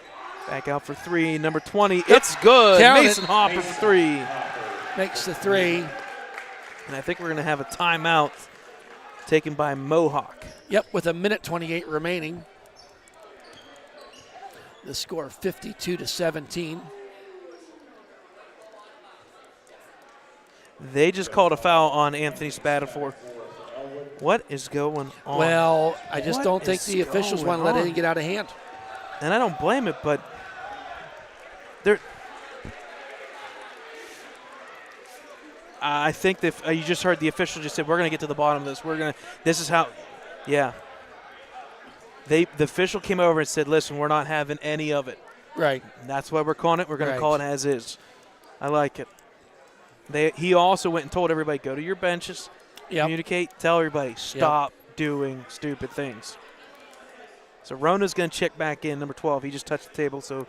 Back out for 3, number 20. It's good. Count Mason Hopper for 3. Makes the 3. And I think we're going to have a timeout taken by Mohawk. Yep, with 1:28 remaining. The score 52-17. They just called a foul on Anthony Spatafor. What is going on? Well, I just don't think the officials want to let anything get out of hand. And I don't blame it, but they're. I think that you just heard the official just said, "We're going to get to the bottom of this. We're going to. This is how." Yeah. The official came over and said, "Listen, we're not having any of it." Right. And that's why we're calling it. We're going to call it as is. I like it. He also went and told everybody, go to your benches, communicate, tell everybody, stop doing stupid things. So Rona's going to check back in, number 12. He just touched the table, so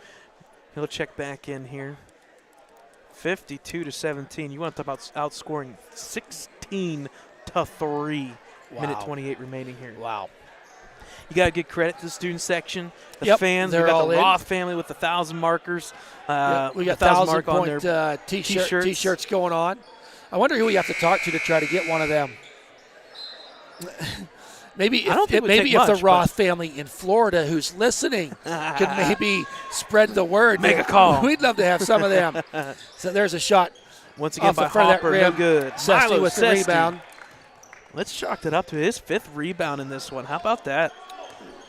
he'll check back in here. 52-17. You want to talk about outscoring 16-3. Wow. Minute 28 remaining here. Wow. You got to give credit to the student section, the fans. We got the Roth family with the 1,000 markers. We got 1,000-point T-shirts going on. I wonder who we have to talk to try to get one of them. Maybe if the Roth family in Florida who's listening could maybe spread the word. Make a call. We'd love to have some of them. So there's a shot. Once again by Hopper, no good. Sesty with the rebound. Let's chalk it up to his 5th rebound in this one. How about that?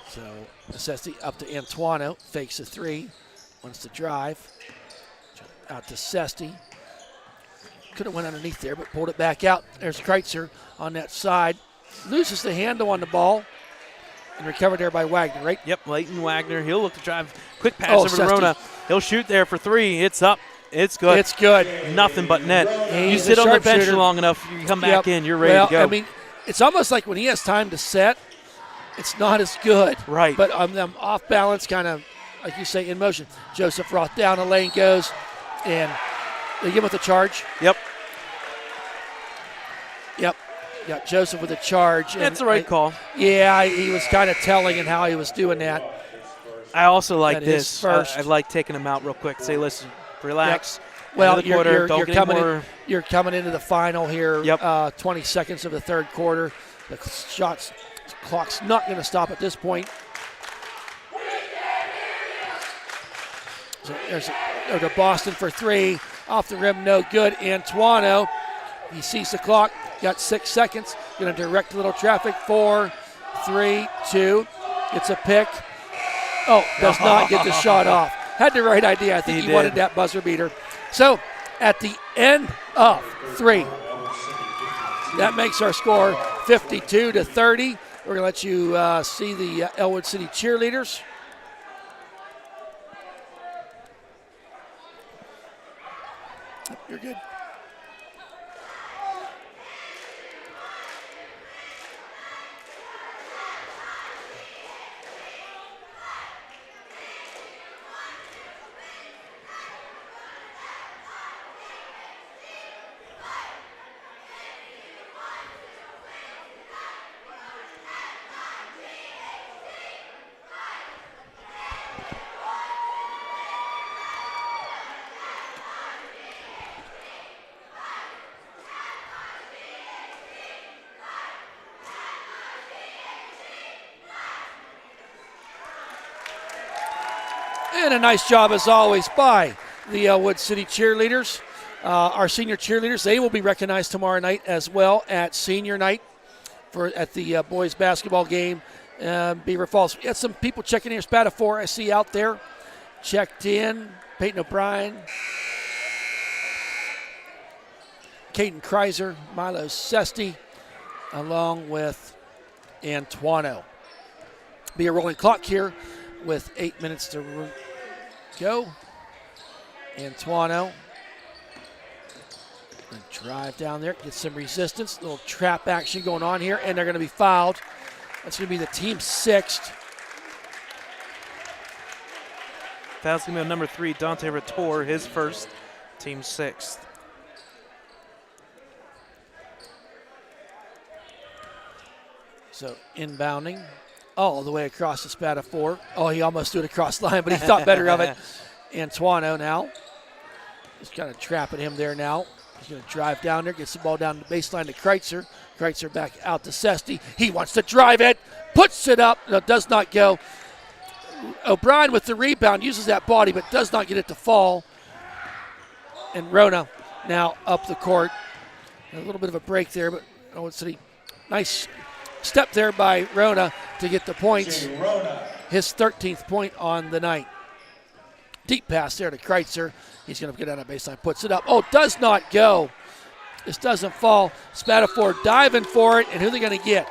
So Sesty up to Antuano, fakes a 3, wants to drive. Out to Sesty. Could have went underneath there, but pulled it back out. There's Kreitzer on that side. Loses the handle on the ball and recovered there by Wagner, right? Yep, Leighton Wagner. He'll look to drive. Quick pass over to Rona. He'll shoot there for 3. It's up. It's good. It's good. Nothing but net. You He's sit on the bench long enough, you come back in, you're ready to go. I mean, it's almost like when he has time to set, it's not as good. Right. But I'm off balance, kind of, like you say, in motion. Joseph Roth down the lane goes, and they give him the charge. Yep. Got Joseph with a charge. That's the right call. Yeah, he was kind of telling in how he was doing that. I also like this. First. I like taking him out real quick. Say, listen, relax. Yep. Well, you're coming into the final here. Yep. 20 seconds of the third quarter. The clock's not going to stop at this point. So there's to Boston for 3. Off the rim, no good. Antuano, he sees the clock. Got 6 seconds. Going to direct a little traffic. 4, 3, 2. It's a pick. Oh, does not get the shot off. Had the right idea. I think he wanted that buzzer beater. So at the end of 3, that makes our score 52-30. We're going to let you see the Ellwood City cheerleaders. You're good. And a nice job, as always, by the Ellwood City cheerleaders. Our senior cheerleaders, they will be recognized tomorrow night as well at senior night at the boys basketball game. Beaver Falls. We got some people checking in. Spatafor, I see out there. Checked in. Peyton O'Brien. Caden Kreiser. Milo Sesty. Along with Antuano. Be a rolling clock here with 8 minutes to go. Antuano. Drive down there, get some resistance. Little trap action going on here, and they're going to be fouled. That's going to be the team 6th. Foul's going to be on number 3, Dante Rator, his first. team 6th. So inbounding all the way across the spat of 4. Oh, he almost threw it across the line, but he thought better of it. Antoine now. Just kind of trapping him there now. He's going to drive down there, gets the ball down the baseline to Kreitzer. Kreitzer back out to Sesti. He wants to drive it, puts it up. No, does not go. O'Brien with the rebound, uses that body, but does not get it to fall. And Rona now up the court. A little bit of a break there, but nice step there by Rona to get the points. His 13th point on the night. Deep pass there to Kreitzer. He's going to get on a baseline, puts it up. Oh, does not go. This doesn't fall. Spatafor diving for it, and who are they going to get?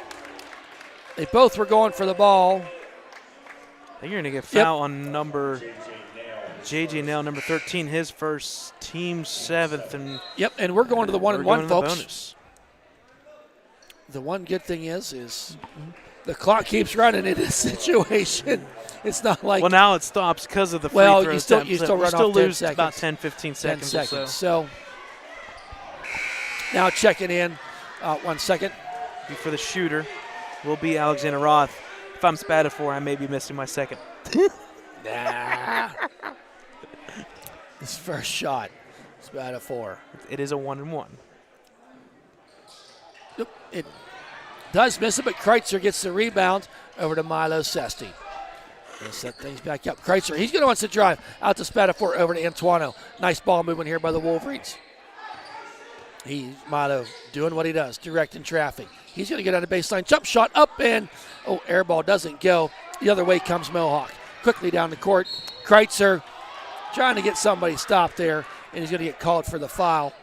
They both were going for the ball. I think you're going to get foul on number J.J. Nail, number 13, his first, team 7th. And and we're going to the 1-and-1, folks. Bonus. The one good thing is the clock keeps running in this situation. It's not like... Well, now it stops because of the free throw you attempt. still lose 10 about 10, 15 seconds. 10 seconds. Or so. So now checking in, 1 second. For the shooter will be Alexander Roth. If I'm Spatafor, I may be missing my second. Nah. His first shot. Spatafor. It is a 1-and-1. It does miss it, but Kreitzer gets the rebound over to Milo Sesti. He'll set things back up. Kreitzer, he's going to want to drive out to Spatafor over to Antuano. Nice ball movement here by the Wolverines. Milo doing what he does, directing traffic. He's going to get on the baseline, jump shot up and, air ball doesn't go. The other way comes Mohawk. Quickly down the court. Kreitzer trying to get somebody stopped there, and he's going to get called for the foul.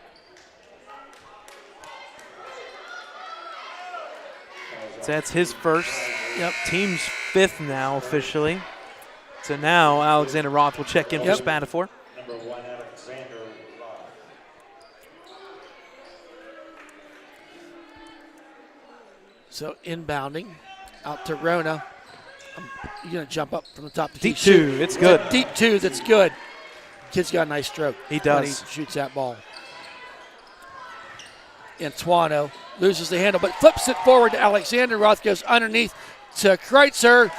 So that's his first. Yep. Team's 5th now officially. So now Alexander Roth will check in for Spatafor. Number 1, Alexander Roth. So inbounding out to Rona. You're going to jump up from the top. Deep 2, it's good. Deep 2, that's good. Kid's got a nice stroke. He does. When he shoots that ball. Antuano loses the handle, but flips it forward to Alexander. Roth goes underneath to Kreitzer.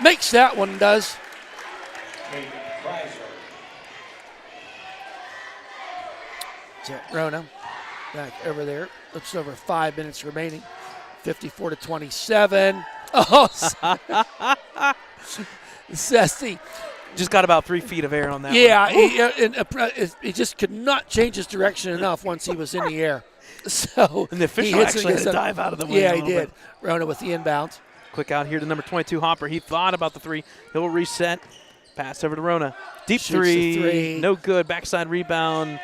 Makes that one, does. So Rona back over there. Looks over 5 minutes remaining. 54-27. Oh, Sesti. Just got about 3 feet of air on that one. He just could not change his direction enough once he was in the air. So and the official actually had to dive out of the way. Yeah, he did. Rona with the inbound. Quick out here to number 22, Hopper. He thought about the 3. He'll reset. Pass over to Rona. Deep three. No good. Backside rebound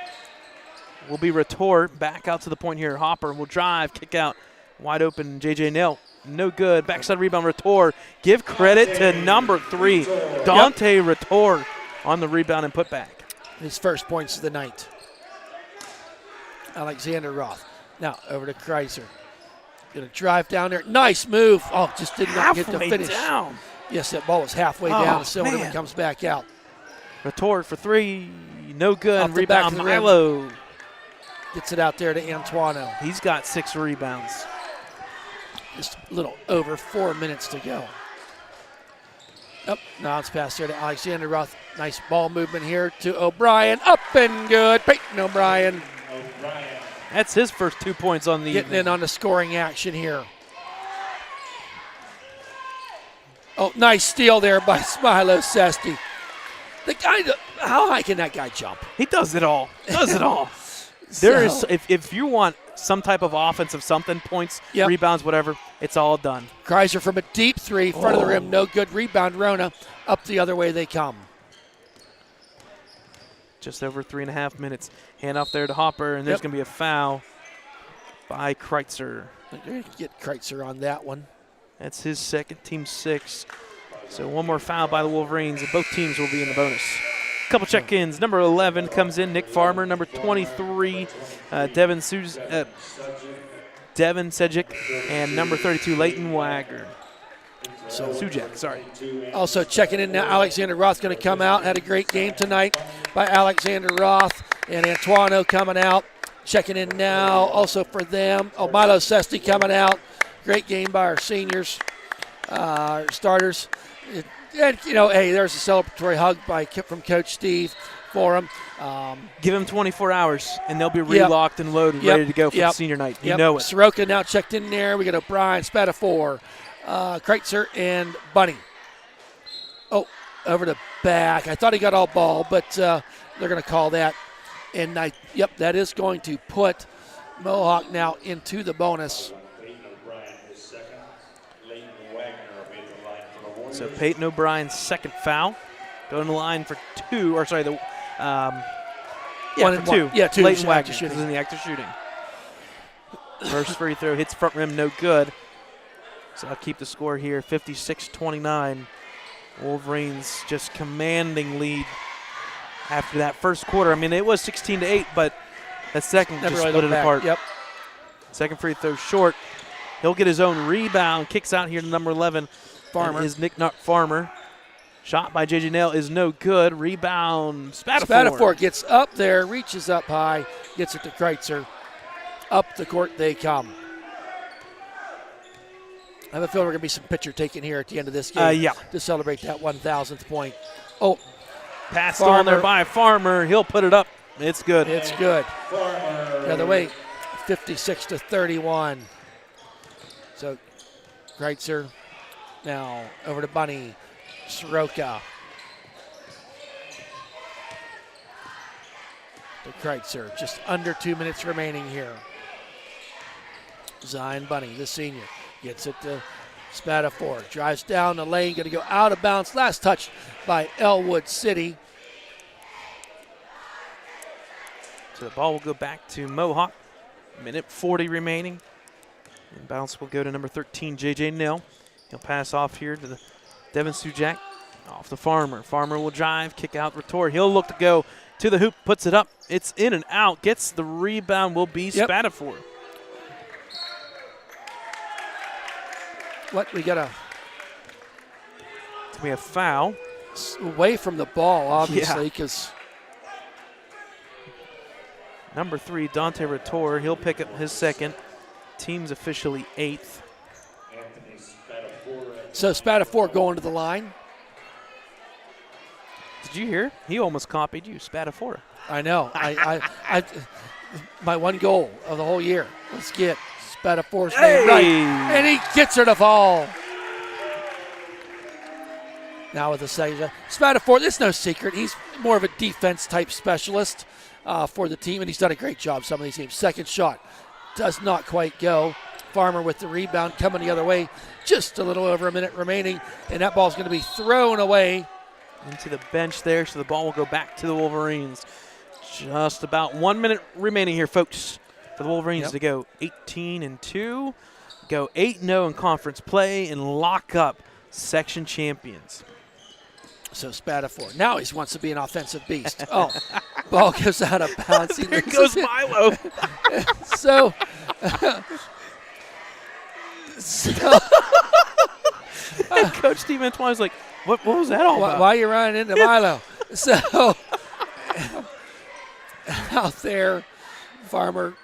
will be retort. Back out to the point here. Hopper will drive. Kick out. Wide open. J.J. Nail. No good. Backside rebound. Retort. Give credit to number 3. Dante Retort on the rebound and put back. His first points of the night. Alexander Roth. Now over to Kreitzer. Going to drive down there. Nice move. Oh, just did not get the finish. Down. Yes, that ball was halfway down. Silverman comes back out. Retort for 3. No good. Off the rebound. back of the Milo gets it out there to Antuano. He's got 6 rebounds. Just a little over 4 minutes to go. Now it's passed there to Alexander Roth. Nice ball movement here to O'Brien. Up and good. Peyton O'Brien. That's his first 2 points on the Getting in on the scoring action here. Oh, nice steal there by Milo Sesti. The guy, how high can that guy jump? He does it all. Does it all. There is, if you want some type of offensive something, points, rebounds, whatever, it's all done. Kreitzer from a deep 3, front of the rim, no good. Rebound, Rona. Up the other way they come. Just over 3.5 minutes. Hand off there to Hopper, and there's going to be a foul by Kreitzer. They're going to get Kreitzer on that one. That's his second, team 6. So one more foul by the Wolverines, and both teams will be in the bonus. Couple check-ins. Number 11 comes in, Nick Farmer. Number 23, Devin Sejic. And number 32, Leighton Wagner. Sujak, sorry. Also checking in now, Alexander Roth going to come out. Had a great game tonight by Alexander Roth. And Antuano coming out. Checking in now also for them. Oh, Milo Sesti coming out. Great game by our seniors, our starters. And, hey, there's a celebratory hug from Coach Steve for them. Give them 24 hours, and they'll be relocked and loaded, ready to go for the senior night. You know it. Soroka now checked in there. We got O'Brien, Spatafor, Kreitzer, and Bunny. Oh, over the back. I thought he got all ball, but they're going to call that. And, that is going to put Mohawk now into the bonus. So Peyton O'Brien's second foul. Going to the line for two, or sorry, two. Yeah, two. Leighton Wagner is in the act of shooting. First free throw hits front rim, no good. So I'll keep the score here, 56-29. Wolverines just commanding lead after that first quarter. I mean, it was 16-8, but that second just split it apart. Yep. Second free throw short. He'll get his own rebound. Kicks out here to number 11. Farmer. Is Nick Nutt Farmer. Shot by J.J. Nail is no good. Rebound, Spatafor. Spatafor gets up there, reaches up high, gets it to Kreitzer. Up the court they come. I have a feeling we're going to be some picture taken here at the end of this game to celebrate that 1,000th point. Oh, passed on there by Farmer. He'll put it up. It's good. It's good. The other way, 56-31. So Kreitzer now over to Bunny. Soroka. To Kreitzer. Just under 2 minutes remaining here. Zion Bunny, the senior, gets it to Spatafor. Drives down the lane, going to go out of bounds. Last touch by Ellwood City. So the ball will go back to Mohawk. Minute 40 remaining. And bounce will go to number 13, J.J. Nill. He'll pass off here to the Devin Sujak. Off the Farmer. Farmer will drive, kick out, retort. He'll look to go to the hoop, puts it up. It's in and out. Gets the rebound, will be Spatafor. We got a foul. Away from the ball, obviously, because number 3, Dante Retore. He'll pick up his second. Team's officially 8th. So Spatafor going to the line. Did you hear? He almost copied you, Spatafor. I know. I my one goal of the whole year. Let's get Spatafor's name right. And he gets her to fall. Now with the second. Spatafor, it's no secret. He's more of a defense-type specialist for the team, and he's done a great job some of these games. Second shot does not quite go. Farmer with the rebound coming the other way. Just a little over a minute remaining, and that ball's going to be thrown away. Into the bench there, so the ball will go back to the Wolverines. Just about 1 minute remaining here, folks, for the Wolverines to go 18-2, go 8-0 in conference play, and lock up section champions. So Spatafor. Now he wants to be an offensive beast. Oh, ball goes out of bounds. There goes Milo. So Coach Steve Antoine was like, what was that all about? Why are you running into Milo? So out there, Farmer.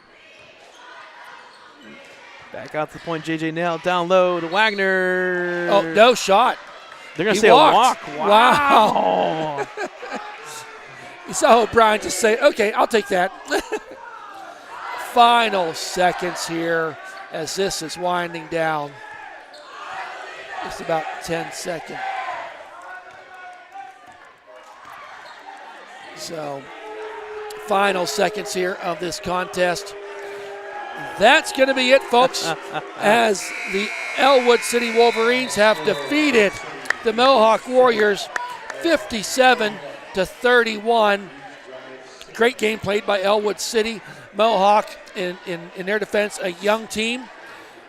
Back out to the point, J.J. Nail down low to Wagner. Oh, no shot. They're going to say walked. A walk. Wow. You saw O'Brien just say, okay, I'll take that. Final seconds here as this is winding down. Just about 10 seconds. So, final seconds here of this contest. That's going to be it, folks, as the Ellwood City Wolverines have defeated the Mohawk Warriors 57-31. Great game played by Ellwood City. Mohawk, in their defense, a young team.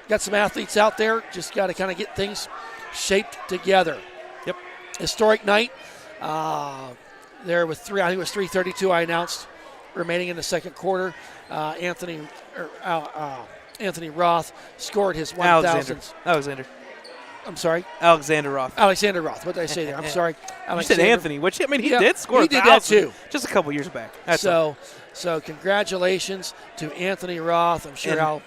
Got some athletes out there. Just got to kind of get things shaped together. Yep. Historic night. There with I think it was 3:32 I announced remaining in the second quarter. Anthony Roth scored his 1,000th. Alexander. I'm sorry? Alexander Roth. Alexander Roth. What did I say there? I'm sorry. You said Anthony, which, I mean, he did score he did that too. Just a couple years back. So congratulations to Anthony Roth. I'm sure how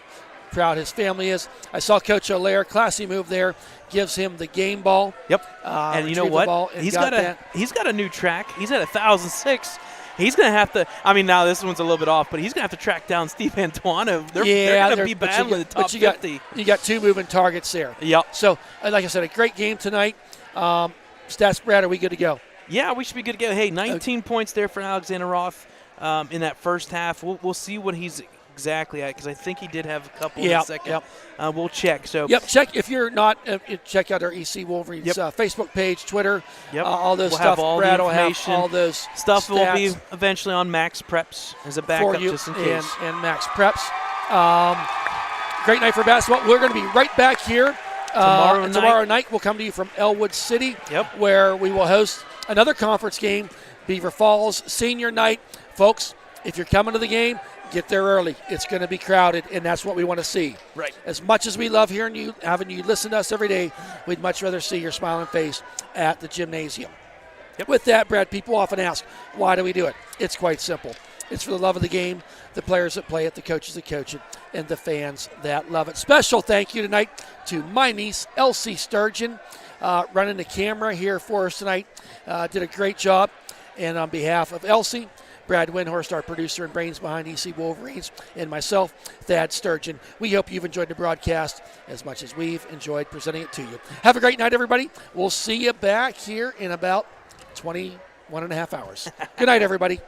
proud his family is. I saw Coach O'Leary, classy move there, gives him the game ball. Yep. And you know what? He's got a new track. He's at 1,006. He's going to have to – I mean, now this one's a little bit off, but he's going to have to track down Steve Antuano. They're going to be battling the top 50. You got two moving targets there. Yep. So, like I said, a great game tonight. Stats, Brad, are we good to go? Yeah, we should be good to go. Hey, 19 points there for Alexander Roth in that first half. We'll see what he's exactly at, because I think he did have a couple in the second. We'll check. Check. If you're not, check out our EC Wolverines Facebook page, Twitter, all those stuff. Brad will have all those stuff. Stats Will be eventually on Max Preps as a backup for you just in case. And Max Preps. Great night for basketball. We're going to be right back here tomorrow night. We'll come to you from Ellwood City, where we will host another conference game, Beaver Falls Senior Night. Folks, if you're coming to the game, get there early. It's going to be crowded, and that's what we want to see. Right. As much as we love hearing you, having you listen to us every day, we'd much rather see your smiling face at the gymnasium. With that, Brad, people often ask, why do we do it? It's quite simple. It's for the love of the game, the players that play it, the coaches that coach it, and the fans that love it. Special thank you tonight to my niece, Elsie Sturgeon, running the camera here for us tonight. Did a great job. And on behalf of Elsie, Brad Windhorst, our producer and brains behind EC Wolverines, and myself, Thad Sturgeon, we hope you've enjoyed the broadcast as much as we've enjoyed presenting it to you. Have a great night, everybody. We'll see you back here in about 21 and a half hours. Good night, everybody.